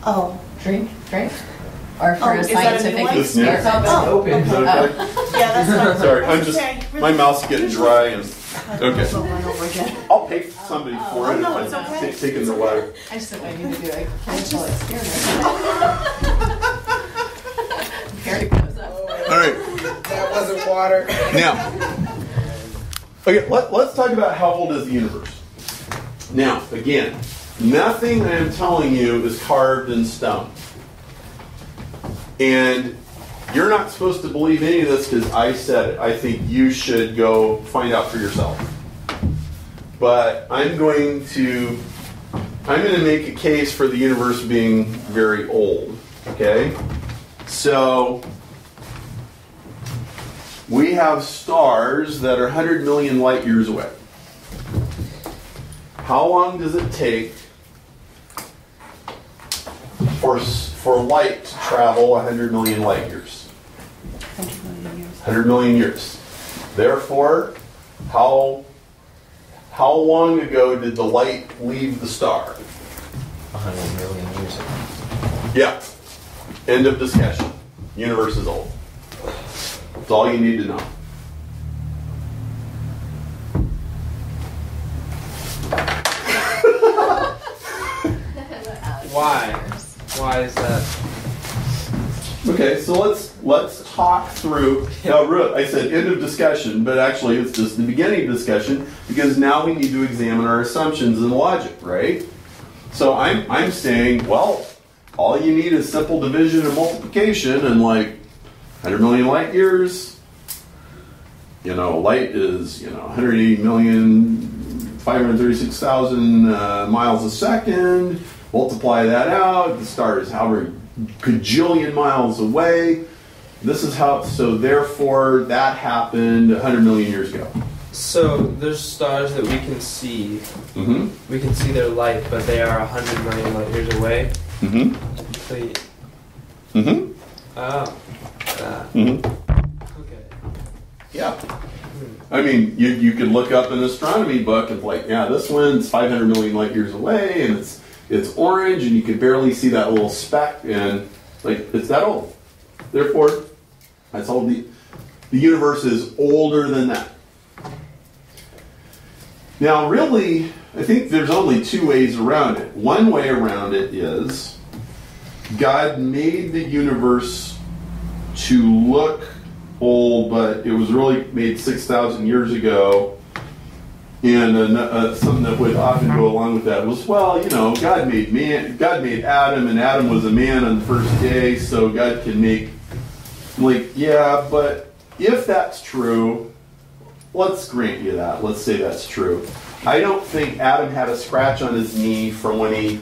Oh. Drink? Or for a is that a scientific new one? experiment? Oh, Open. Is that okay? Yeah, that's fine. Sorry, I'm just, Okay. my mouth's getting dry and, okay. Over and over again. I'll pay somebody for it no, if it's I'm okay. taking the water. I just don't want you to do a chemical experiment. Here it goes up. All right. That wasn't water. Now, okay, let's talk about how old is the universe. Now, again, nothing I am telling you is carved in stone. And you're not supposed to believe any of this because I said it. I think you should go find out for yourself. But I'm going to make a case for the universe being very old. Okay? So, we have stars that are 100 million light years away. How long does it take for light to travel 100 million light years? 100 million years. 100 million years. Therefore, how long ago did the light leave the star? 100 million years ago. Yeah. End of discussion. Universe is old. That's all you need to know. Why? Why is that? Okay, so let's talk through. Now, I said end of discussion, but actually it's just the beginning of discussion because now we need to examine our assumptions and logic, right? So I'm saying, well, all you need is simple division and multiplication, and like 100 million light years. You know, light is 180,536,000 miles a second. Multiply that out. The star is however gajillion miles away. This is how. So therefore, that happened 100 million years ago. So there's stars that we can see. Mm-hmm. We can see their light, but they are 100 million light years away. Mm-hmm. So, Mm-hmm. oh. Mm-hmm. Okay. Yeah. I mean, you could look up an astronomy book and like, yeah, this one's 500 million light years away, and it's orange, and you could barely see that little speck, and like it's that old. Therefore, that's all the universe is older than that. Now, really, I think there's only two ways around it. One way around it is God made the universe to look old, but it was really made 6,000 years ago. And something that would often go along with that was, well, you know, God made Adam, and Adam was a man on the first day, so God can make, like, yeah, but if that's true, let's grant you that. Let's say that's true. I don't think Adam had a scratch on his knee from when he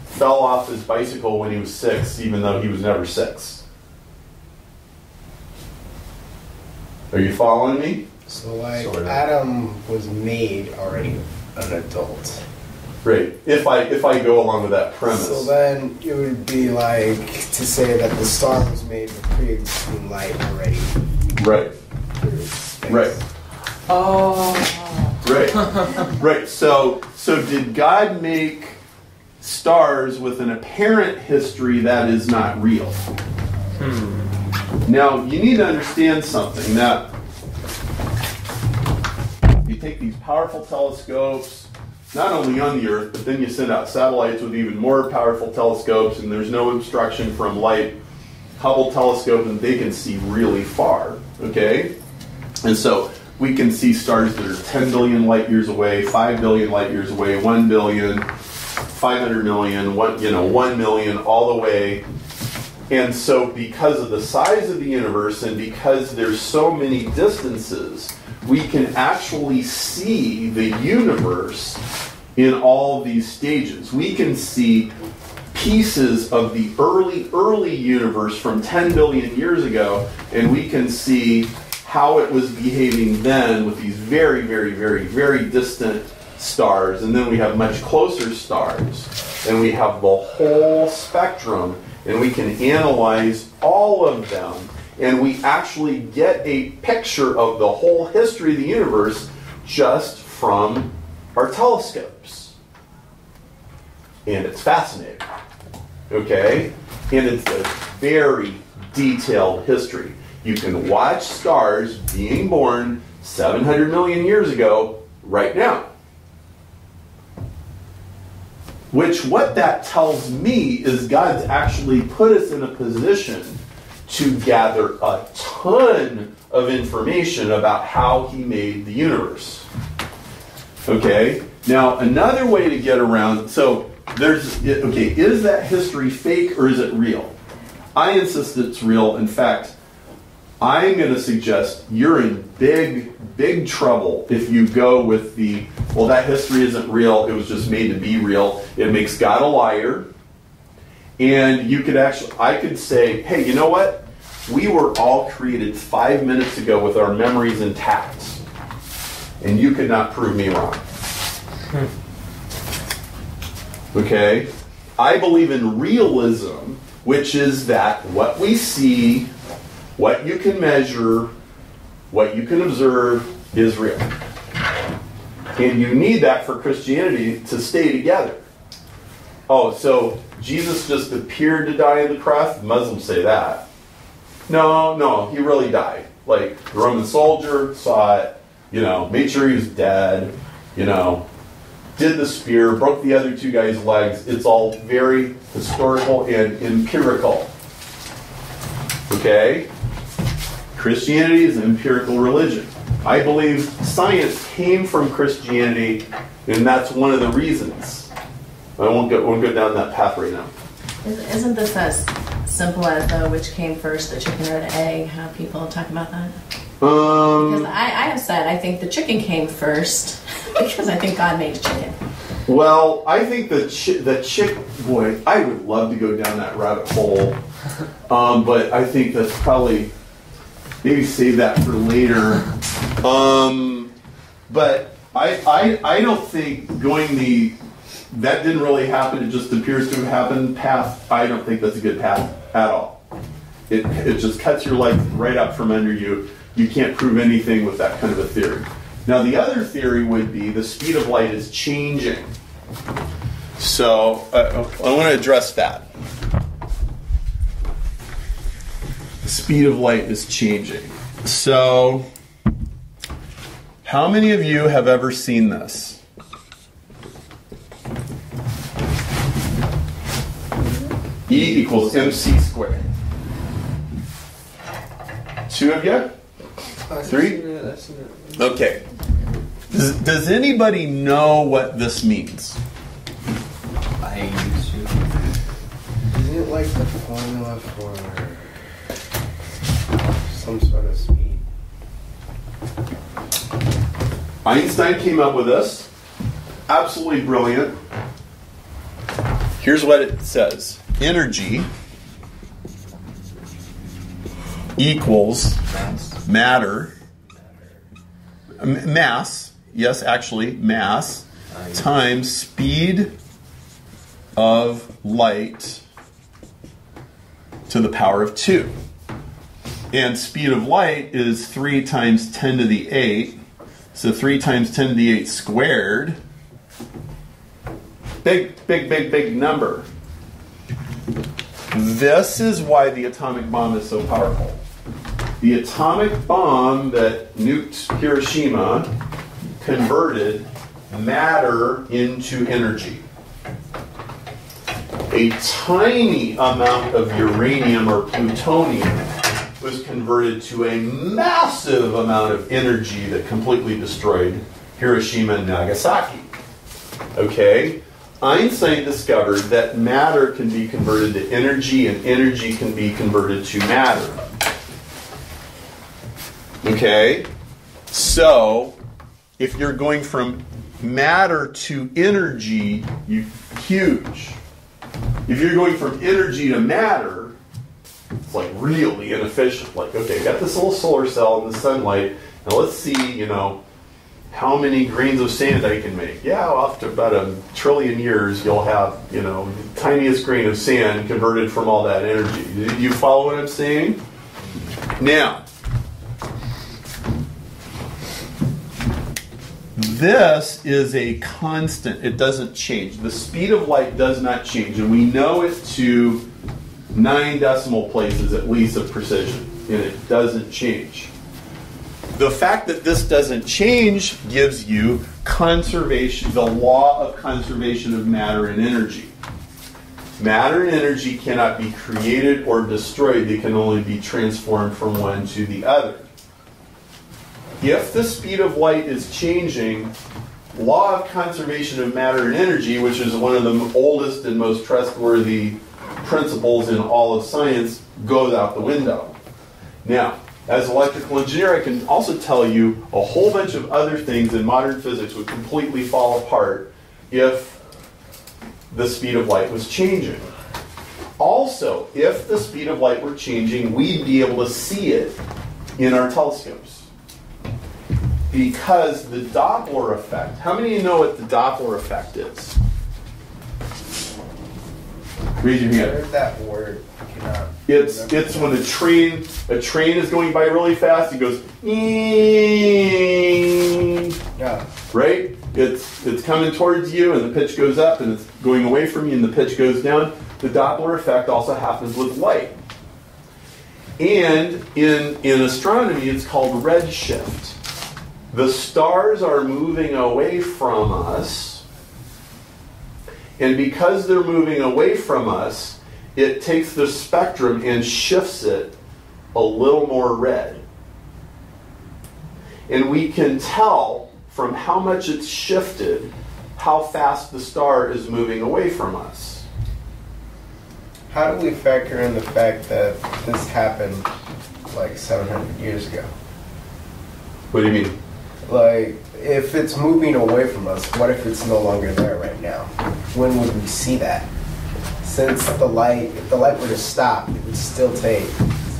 fell off his bicycle when he was 6, even though he was never 6. Are you following me? So, like, sort of. Adam was made already an adult. Right. If I go along with that premise. So then it would be like to say that the star was made with pre-existing light already. Right. Right. Oh. Right. Right. So did God make stars with an apparent history that is not real? Now, you need to understand something, that you take these powerful telescopes, not only on the Earth, but then you send out satellites with even more powerful telescopes, and there's no obstruction from light. Hubble telescope, and they can see really far, okay? And so we can see stars that are 10 billion light years away, 5 billion light years away, 1 billion, 500 million, 1 million, all the way. And so because of the size of the universe and because there's so many distances, we can actually see the universe in all these stages. We can see pieces of the early universe from 10 billion years ago, and we can see how it was behaving then with these very, very, very, very distant stars. And then we have much closer stars, and we have the whole spectrum, and we can analyze all of them, and we actually get a picture of the whole history of the universe just from our telescopes. And it's fascinating. Okay? And it's a very detailed history. You can watch stars being born 700 million years ago right now. Which, what that tells me is God's actually put us in a position to gather a ton of information about how He made the universe. Okay? Now, another way to get around, so is that history fake or is it real? I insist it's real. In fact, I'm going to suggest you're in big, big trouble if you go with well, that history isn't real, it was just made to be real. It makes God a liar. And I could say, hey, you know what? We were all created 5 minutes ago with our memories intact. And you could not prove me wrong. Okay? I believe in realism, which is that what we see, what you can measure, what you can observe is real. And you need that for Christianity to stay together. Oh, so Jesus just appeared to die on the cross? The Muslims say that. No, he really died. Like, the Roman soldier saw it, made sure he was dead, did the spear, broke the other two guys' legs. It's all very historical and empirical. Okay? Christianity is an empirical religion. I believe science came from Christianity, and that's one of the reasons. I won't go down that path right now. Isn't this as simple as, though, which came first, the chicken or the egg? How people talk about that? Because I have said I think the chicken came first because I think God made the chicken. Well, I think boy, I would love to go down that rabbit hole, but I think that's probably, maybe save that for later. But I don't think going that didn't really happen, it just appears to have happened path, I don't think that's a good path at all. It just cuts your life right up from under you. You can't prove anything with that kind of a theory. Now, the other theory would be the speed of light is changing. So I want to address that. speed of light is changing. So, how many of you have ever seen this? E equals mc squared. 2 of you? 3? Okay. Does anybody know what this means? I used to. Isn't it like the formula for some sort of speed? Einstein came up with this. Absolutely brilliant. Here's what it says. Energy equals matter. Mass. Yes, actually, mass times speed of light to the power of 2. And speed of light is 3 times 10 to the 8. So 3 times 10 to the 8 squared. Big, big, big, big number. This is why the atomic bomb is so powerful. The atomic bomb that nuked Hiroshima converted matter into energy. A tiny amount of uranium or plutonium was converted to a massive amount of energy that completely destroyed Hiroshima and Nagasaki. Okay? Einstein discovered that matter can be converted to energy and energy can be converted to matter. Okay? So, if you're going from matter to energy, huge. If you're going from energy to matter, it's like really inefficient. Like, okay, I got this little solar cell in the sunlight, and let's see, how many grains of sand I can make. Yeah, well, after about 1 trillion years, you'll have, the tiniest grain of sand converted from all that energy. Do you follow what I'm saying? Now, this is a constant. It doesn't change. The speed of light does not change, and we know it to 9 decimal places at least of precision, and it doesn't change. The fact that this doesn't change gives you conservation, the law of conservation of matter and energy. Matter and energy cannot be created or destroyed. They can only be transformed from one to the other. If the speed of light is changing, law of conservation of matter and energy, which is one of the oldest and most trustworthy principles in all of science, goes out the window. Now, as an electrical engineer, I can also tell you a whole bunch of other things in modern physics would completely fall apart if the speed of light was changing. Also, if the speed of light were changing, we'd be able to see it in our telescopes. Because the Doppler effect, how many of you know what the Doppler effect is? Raise your hand. I heard that word. It's when a train is going by really fast. It goes, yeah. Right? It's coming towards you, and the pitch goes up, and it's going away from you, and the pitch goes down. The Doppler effect also happens with light. And in astronomy, it's called redshift. The stars are moving away from us, and because they're moving away from us, it takes the spectrum and shifts it a little more red. And we can tell from how much it's shifted how fast the star is moving away from us. How do we factor in the fact that this happened like 700 years ago? What do you mean? Like, if it's moving away from us, what if it's no longer there right now? When would we see that? Since if the light were to stop, it would still take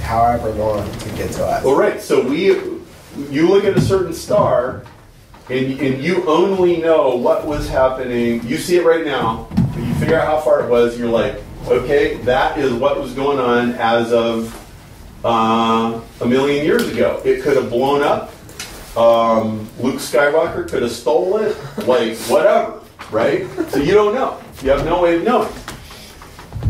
however long to get to us. Well, right. So you look at a certain star, and you only know what was happening. You see it right now, but you figure out how far it was, and you're like, okay, that is what was going on as of 1 million years ago. It could have blown up. Luke Skywalker could have stolen it. Like, whatever, right? So you don't know. You have no way of knowing.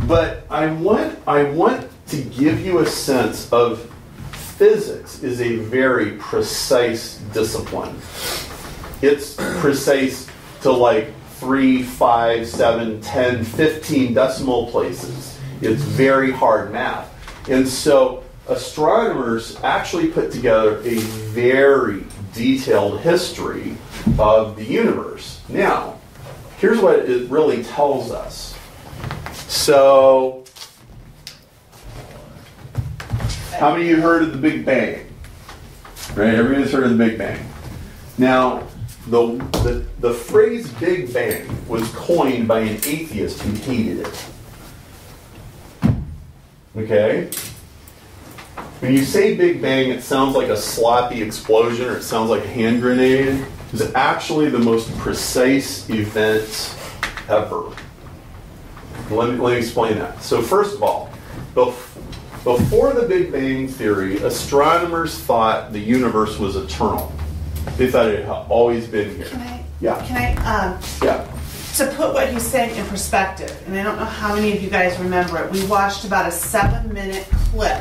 But I want to give you a sense of physics is a very precise discipline. It's precise to like 3, 5, 7, 10, 15 decimal places. It's very hard math. And so astronomers actually put together a very detailed history of the universe. Now, here's what it really tells us. So, how many of you heard of the Big Bang? Right, everybody's heard of the Big Bang. Now, the phrase Big Bang was coined by an atheist who hated it. Okay? When you say Big Bang, it sounds like a sloppy explosion or it sounds like a hand grenade. It's actually the most precise event ever. Let me explain that. So first of all, before the Big Bang Theory, astronomers thought the universe was eternal. They thought it had always been here. Yeah. To put what he's saying in perspective, and I don't know how many of you guys remember it, we watched about a 7-minute clip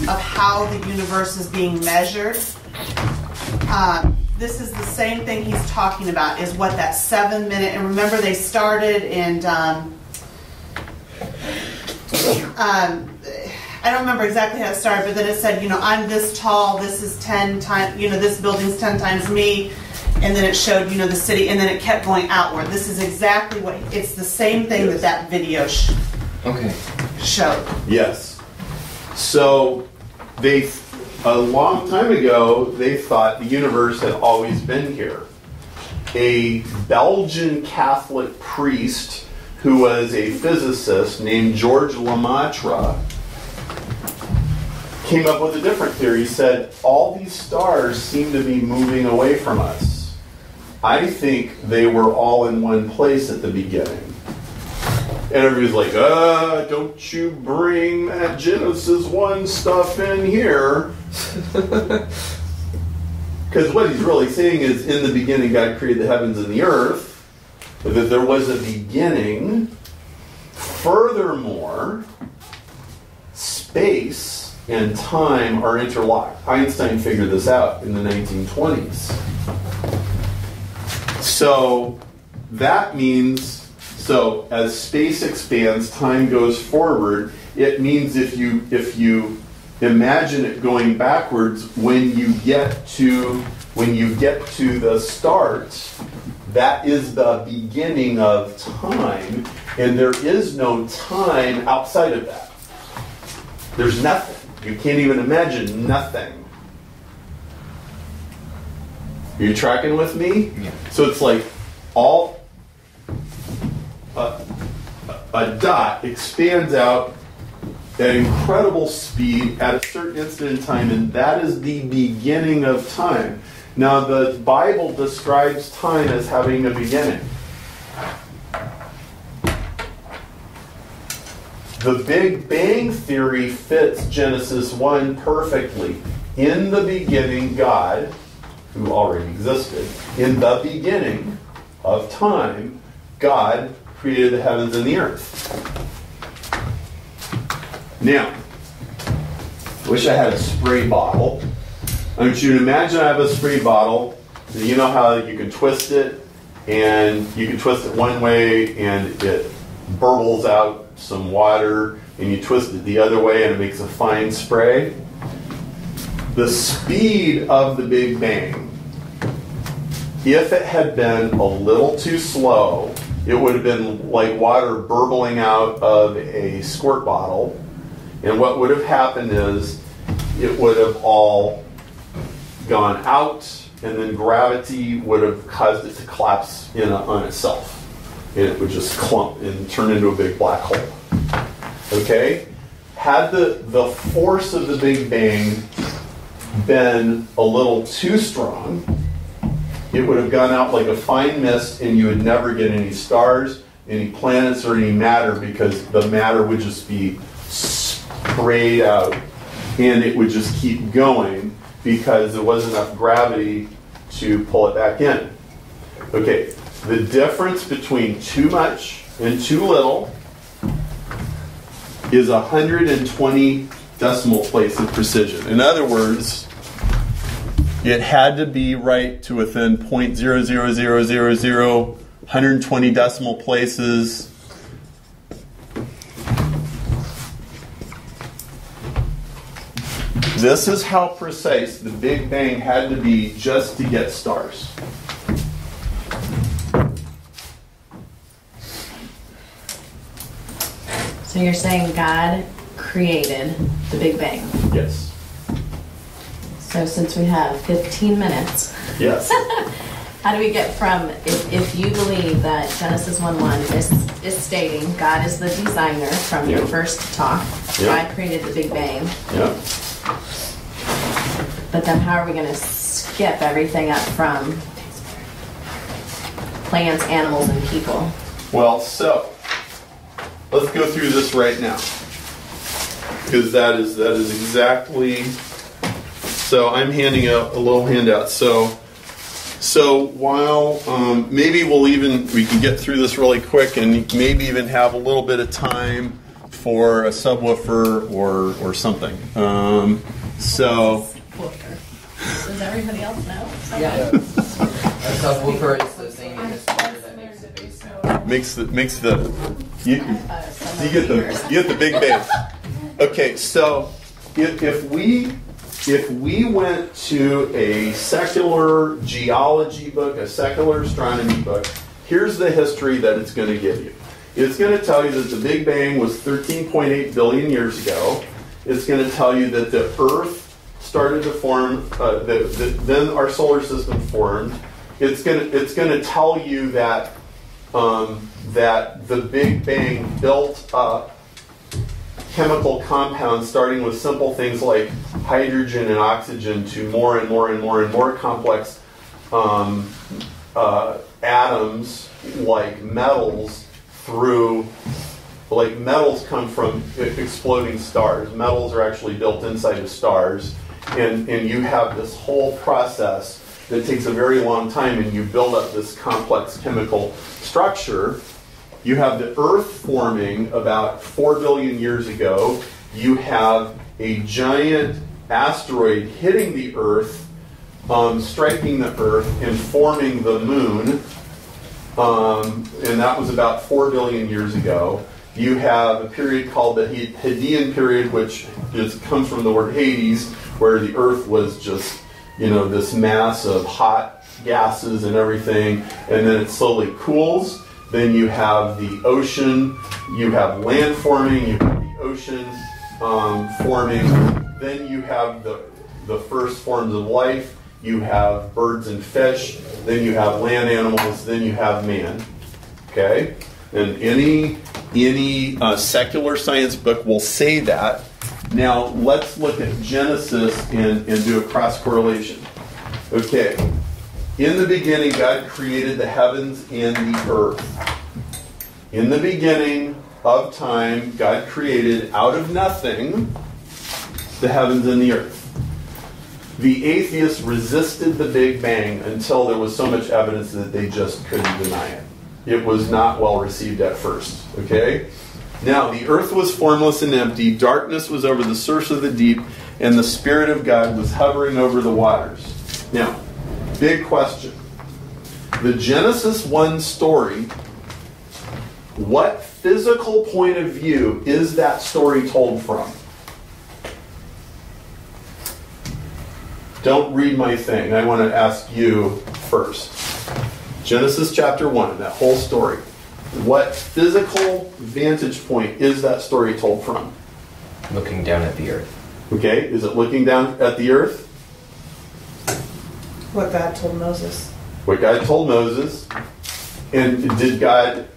of how the universe is being measured. This is the same thing he's talking about, is what that 7-minute, and remember they started and I don't remember exactly how it started, but then it said, I'm this tall, this is 10 times, this building's 10 times me, and then it showed, the city, and then it kept going outward. This is exactly what, it's the same thing that video showed. Yes. So, a long time ago, they thought the universe had always been here. A Belgian Catholic priest who was a physicist named George Lemaitre came up with a different theory. He said, all these stars seem to be moving away from us. I think they were all in one place at the beginning. And everybody's like, don't you bring that Genesis 1 stuff in here. Because what he's really saying is, in the beginning God created the heavens and the earth, that there was a beginning. Furthermore, space and time are interlocked. Einstein figured this out in the 1920s. So that means, as space expands, time goes forward. It means if you imagine it going backwards, when you get to the start, that is the beginning of time, and there is no time outside of that. There's nothing. You can't even imagine nothing. Are you tracking with me? Yeah. So it's like a dot expands out at incredible speed at a certain instant in time, and that is the beginning of time. Now, the Bible describes time as having a beginning. The Big Bang Theory fits Genesis 1 perfectly. In the beginning, God, who already existed, in the beginning of time, God created the heavens and the earth. Now, I wish I had a spray bottle. I want you to imagine I have a spray bottle. You know how you can twist it, and you can twist it one way and it burbles out some water, and you twist it the other way and it makes a fine spray. The speed of the Big Bang, if it had been a little too slow, it would have been like water burbling out of a squirt bottle, and what would have happened is it would have all gone out, and then gravity would have caused it to collapse on itself. And it would just clump and turn into a big black hole. Okay? Had the force of the Big Bang been a little too strong, it would have gone out like a fine mist, and you would never get any stars, any planets, or any matter, because the matter would just be sprayed out, and it would just keep going because there wasn't enough gravity to pull it back in. Okay, the difference between too much and too little is 120 decimal place of precision. In other words, it had to be right to within 0.00000, 120 decimal places. This is how precise the Big Bang had to be just to get stars. So you're saying God created the Big Bang? Yes. So since we have 15 minutes, Yes. how do we get from, if you believe that Genesis 1:1 is stating God is the designer from your first talk, God created the Big Bang. Yep. But then how are we going to skip everything up from plants, animals, and people? Well, so let's go through this right now, because that is exactly. So I'm handing out a little handout. So while maybe we can get through this really quick, and maybe even have a little bit of time for a subwoofer or something. Does everybody else know? Yeah. A subwoofer is the thing in the speaker that makes the bass sound. You get the big bass. Okay, so if we went to a secular geology book, a secular astronomy book, here's the history that it's going to give you. It's going to tell you that the Big Bang was 13.8 billion years ago. It's going to tell you that the Earth started to form, then our solar system formed. It's going to tell you that that the Big Bang built up chemical compounds, starting with simple things like hydrogen and oxygen, to more and more and more and more complex atoms like metals. Metals come from exploding stars. Metals are actually built inside of stars. And you have this whole process that takes a very long time, and you build up this complex chemical structure. You have the Earth forming about 4 billion years ago. You have a giant asteroid hitting the Earth, striking the Earth, and forming the Moon. And that was about 4 billion years ago. You have a period called the Hadean period, which comes from the word Hades, where the Earth was just, this mass of hot gases and everything, and then it slowly cools. Then you have the ocean, you have land forming, you have the ocean forming. Then you have the first forms of life. You have birds and fish. Then you have land animals. Then you have man. Okay? And any secular science book will say that. Now, let's look at Genesis and do a cross correlation. Okay. In the beginning, God created the heavens and the earth. In the beginning of time, God created out of nothing the heavens and the earth. The atheists resisted the Big Bang until there was so much evidence that they just couldn't deny it. It was not well received at first. Okay? Now, the earth was formless and empty, darkness was over the surface of the deep, and the Spirit of God was hovering over the waters. Now, big question. The Genesis 1 story, what physical point of view is that story told from? Don't read my thing. I want to ask you first. Genesis chapter 1, that whole story. What physical vantage point is that story told from? Looking down at the earth. Okay, is it looking down at the earth? What God told Moses. What God told Moses. And did God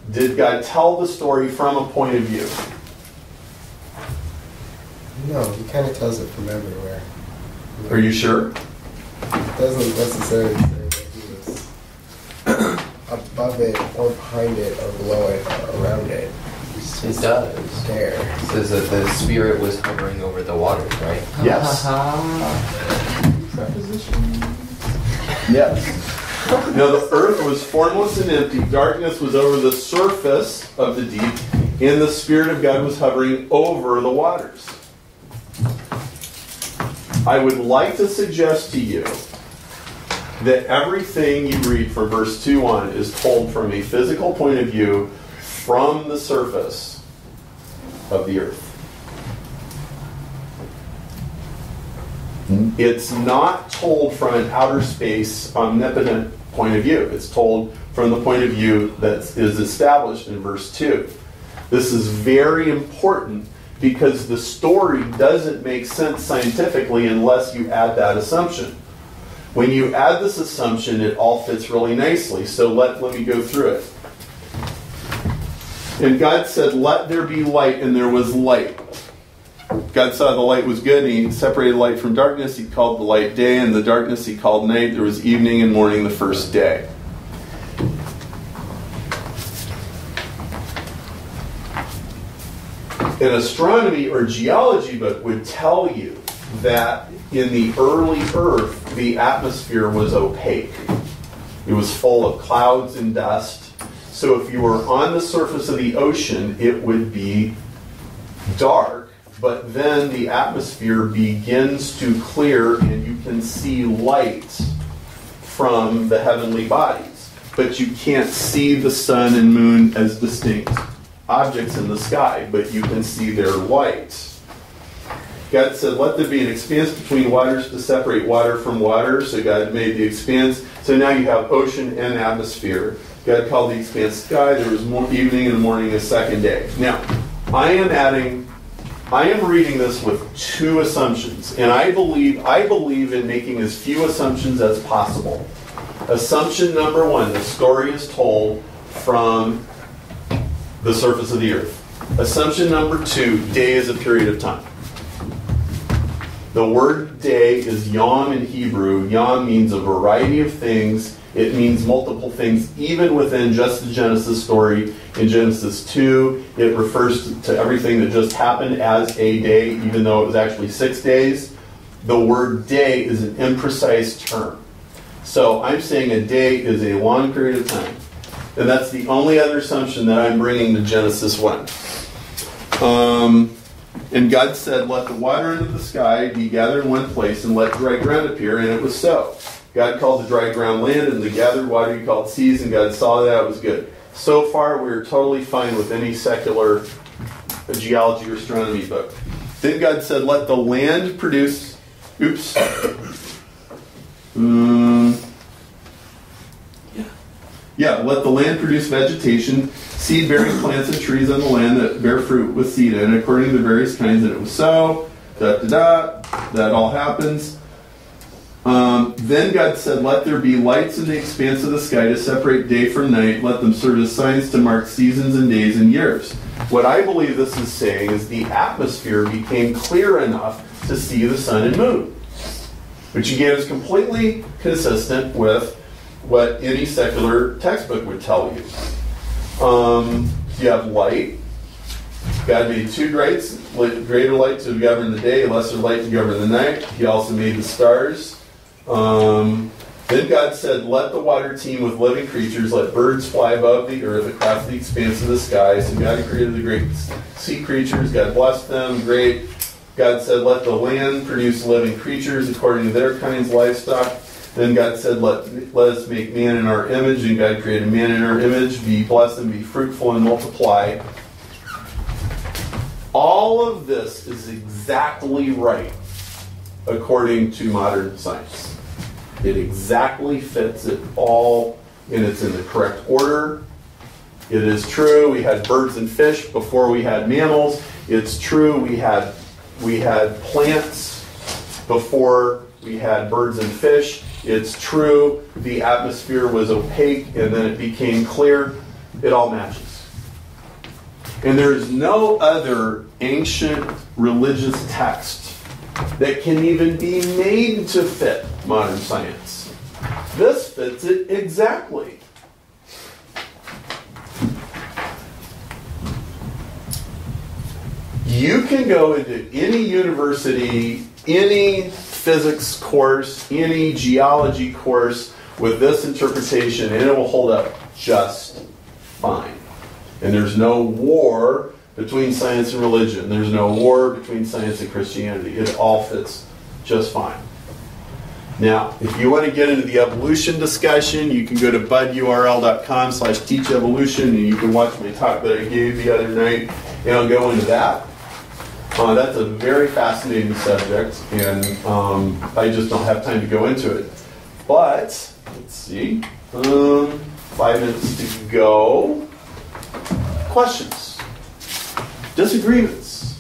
tell the story from a point of view? No, he kind of tells it from everywhere. Are you sure? It doesn't necessarily say that he was above it or behind it or below it or around it. It does. There. It says that the Spirit was hovering over the waters, right? Yes. Yes. Now the earth was formless and empty. Darkness was over the surface of the deep, and the Spirit of God was hovering over the waters. I would like to suggest to you that everything you read from verse 2 on is told from a physical point of view from the surface of the earth. It's not told from an outer space, omnipotent point of view. It's told from the point of view that is established in verse 2. This is very important because the story doesn't make sense scientifically unless you add that assumption. When you add this assumption, it all fits really nicely. So let me go through it. And God said, "Let there be light," and there was light. God saw the light was good, and he separated light from darkness. He called the light day, and the darkness he called night. There was evening and morning the first day. An astronomy or geology book would tell you that in the early Earth, the atmosphere was opaque. It was full of clouds and dust. So if you were on the surface of the ocean, it would be dark, but then the atmosphere begins to clear and you can see light from the heavenly bodies. But you can't see the sun and moon as distinct objects in the sky, but you can see their light. God said, "Let there be an expanse between waters to separate water from water." So God made the expanse. So now you have ocean and atmosphere. God called the expanse sky. There was evening and morning a second day. Now, I am reading this with two assumptions, and I believe in making as few assumptions as possible. Assumption number one, the story is told from the surface of the earth. Assumption number two, day is a period of time. The word day is yom in Hebrew. Yom means a variety of things. It means multiple things, even within just the Genesis story. In Genesis 2, it refers to everything that just happened as a day, even though it was actually 6 days. The word day is an imprecise term. So I'm saying a day is a long period of time. And that's the only other assumption that I'm bringing to Genesis 1. And God said, "Let the water under the sky be gathered in one place, and let dry ground appear," and it was so. God called the dry ground land, and the gathered water he called seas, and God saw that it was good. So far, we're totally fine with any secular geology or astronomy book. Then God said, "Let the land produce..." Oops. Let the land produce vegetation, seed-bearing plants and trees on the land that bear fruit with seed in, according to the various kinds, and it was so. That all happens. Then God said, "Let there be lights in the expanse of the sky to separate day from night. Let them serve as signs to mark seasons and days and years." What I believe this is saying is the atmosphere became clear enough to see the sun and moon, which again is completely consistent with what any secular textbook would tell you. You have light. God made two greater light to govern the day, lesser light to govern the night. He also made the stars. Then God said, "Let the water teem with living creatures, let birds fly above the earth across the expanse of the sky." So God created the great sea creatures. God blessed them. Great. God said, "Let the land produce living creatures according to their kinds, livestock." Then God said, let us make man in our image. And God created man in our image. Be blessed and be fruitful and multiply. All of this is exactly right according to modern science. It exactly fits it all, and it's in the correct order. It is true we had birds and fish before we had mammals. It's true we had plants before we had birds and fish. It's true the atmosphere was opaque and then it became clear. It all matches. And there is no other ancient religious text that can even be made to fit modern science. This fits it exactly. You can go into any university, any physics course, any geology course with this interpretation, and it will hold up just fine. And there's no war between science and religion. There's no war between science and Christianity. It all fits just fine. Now, if you want to get into the evolution discussion, you can go to budurl.com/teachevolution, and you can watch my talk that I gave the other night, and I'll go into that. That's a very fascinating subject, and I just don't have time to go into it. But, let's see, 5 minutes to go. Questions? Disagreements?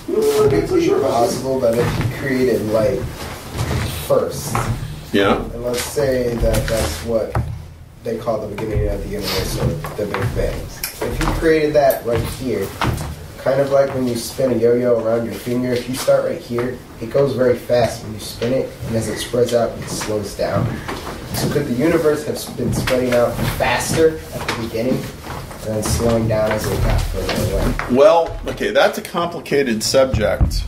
Would it be possible that if you created light first, yeah, and let's say that that's what they call the beginning of the universe, or the Big Bang. If you created that right here, kind of like when you spin a yo-yo around your finger, if you start right here, it goes very fast when you spin it, and as it spreads out, it slows down. So could the universe have been spreading out faster at the beginning, and then slowing down as it got further away? Well, okay, that's a complicated subject.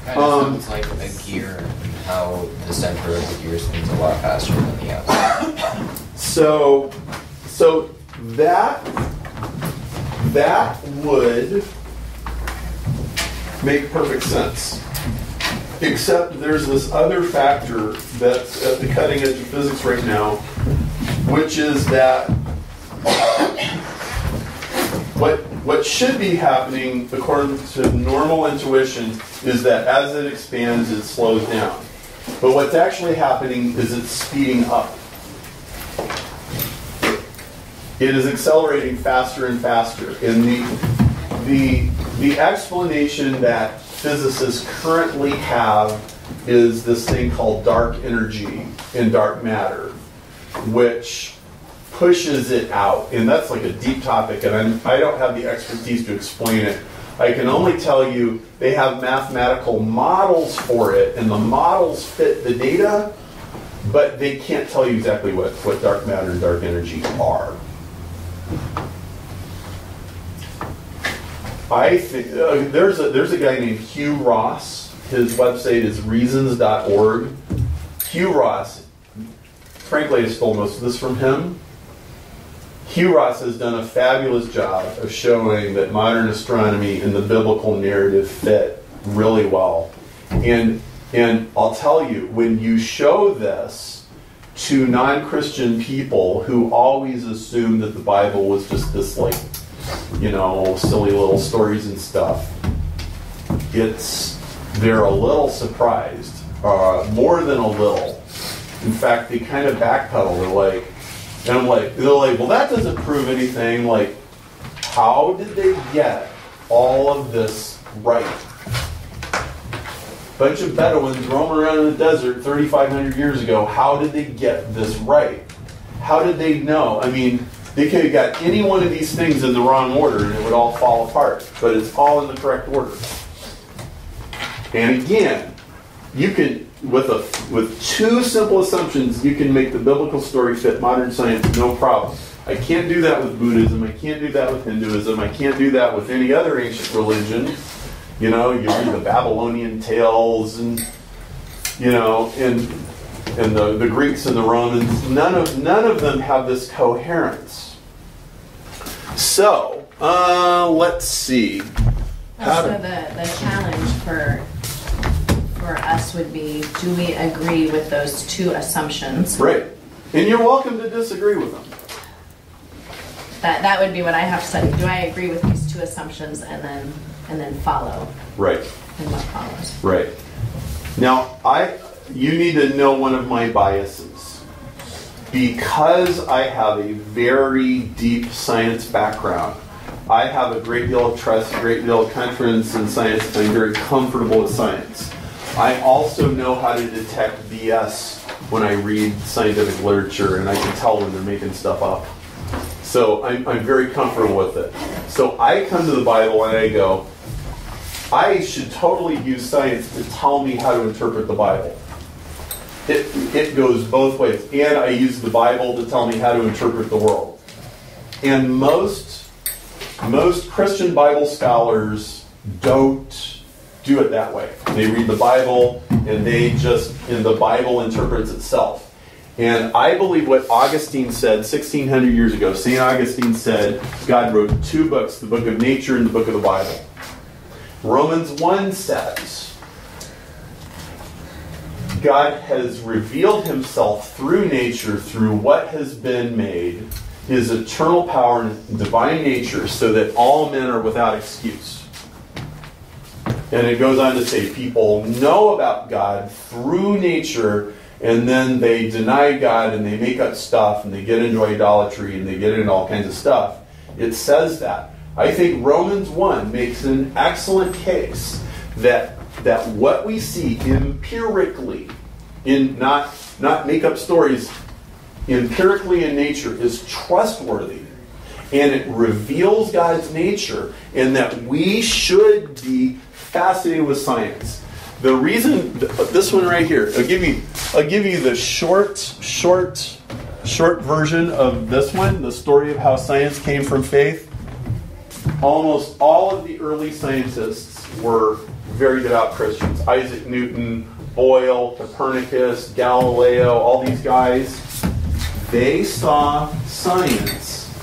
Kind of sounds like a gear, how the center of the gear spins a lot faster than the outside. So that would make perfect sense. Except there's this other factor that's at the cutting edge of physics right now, which is that what should be happening, according to normal intuition, is that as it expands, it slows down. But what's actually happening is it's speeding up. It is accelerating faster and faster. And the explanation that physicists currently have is this thing called dark energy and dark matter, which pushes it out. And that's like a deep topic, and I don't have the expertise to explain it. I can only tell you they have mathematical models for it, and the models fit the data, but they can't tell you exactly what dark matter and dark energy are. I think there's a guy named Hugh Ross. His website is reasons.org. Hugh Ross, frankly, I stole most of this from him. Hugh Ross has done a fabulous job of showing that modern astronomy and the biblical narrative fit really well. And I'll tell you, when you show this to non-Christian people who always assume that the Bible was just this, like, you know, silly little stories and stuff, they're a little surprised, more than a little. In fact, they kind of backpedal. They're like, well, that doesn't prove anything. Like, how did they get all of this right? Bunch of Bedouins roaming around in the desert 3,500 years ago. How did they get this right? How did they know? I mean, they could have got any one of these things in the wrong order and it would all fall apart. But it's all in the correct order. And again, you can, with two simple assumptions, you can make the biblical story fit modern science, no problem. I can't do that with Buddhism. I can't do that with Hinduism. I can't do that with any other ancient religion. You know, you read the Babylonian tales, and you know, and the Greeks and the Romans. None of them have this coherence. So let's see. So the challenge for us would be, do we agree with those two assumptions? Right. And you're welcome to disagree with them. That would be what I have to say. Do I agree with these two assumptions and then follow? Right. And what follows? Right. Now, you need to know one of my biases. Because I have a very deep science background, I have a great deal of trust, a great deal of confidence in science, and I'm very comfortable with science. I also know how to detect BS when I read scientific literature, and I can tell when they're making stuff up. So I'm very comfortable with it. So I come to the Bible and I go, I should totally use science to tell me how to interpret the Bible. It goes both ways. And I use the Bible to tell me how to interpret the world. And most Christian Bible scholars don't do it that way. They read the Bible and the Bible interprets itself. And I believe what Augustine said 1,600 years ago. St. Augustine said God wrote 2 books, the book of nature and the book of the Bible. Romans 1 says God has revealed himself through nature, through what has been made, his eternal power and divine nature, so that all men are without excuse. And it goes on to say people know about God through nature, and then they deny God and they make up stuff and they get into idolatry and they get into all kinds of stuff. It says that. I think Romans 1 makes an excellent case that what we see empirically, in not make up stories, empirically in nature is trustworthy. And it reveals God's nature, and that we should be fascinated with science. The reason, this one right here, I'll give you the short version of this one, the story of how science came from faith. Almost all of the early scientists were very devout Christians. Isaac Newton, Boyle, Copernicus, Galileo, all these guys. They saw science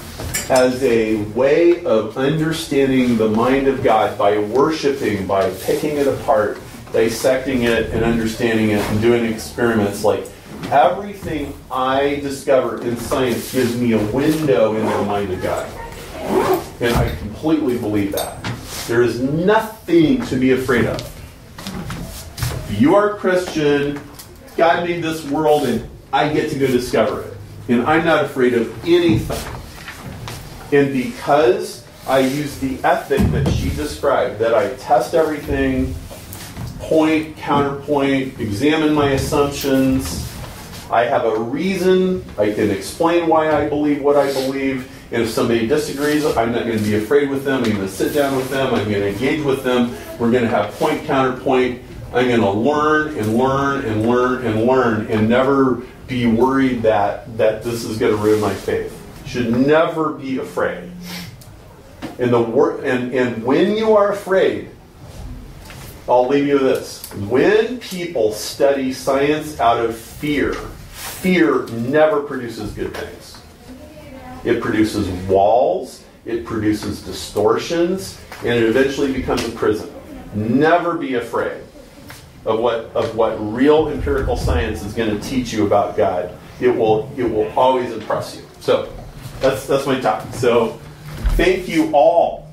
as a way of understanding the mind of God by worshiping, by picking it apart, dissecting it and understanding it and doing experiments. Like everything I discover in science gives me a window into the mind of God. And I completely believe that. There is nothing to be afraid of. You are a Christian, God made this world and I get to go discover it. And I'm not afraid of anything. And because I use the ethic that she described, that I test everything, point, counterpoint, examine my assumptions. I have a reason. I can explain why I believe what I believe. And if somebody disagrees, I'm not going to be afraid with them. I'm going to sit down with them. I'm going to engage with them. We're going to have point, counterpoint. I'm going to learn and learn and learn and learn and never be worried that this is going to ruin my faith. You should never be afraid. And when you are afraid, I'll leave you with this. When people study science out of fear, fear never produces good things. It produces walls, it produces distortions, and it eventually becomes a prison. Never be afraid of what real empirical science is going to teach you about God. It will always impress you. So that's my talk. So thank you all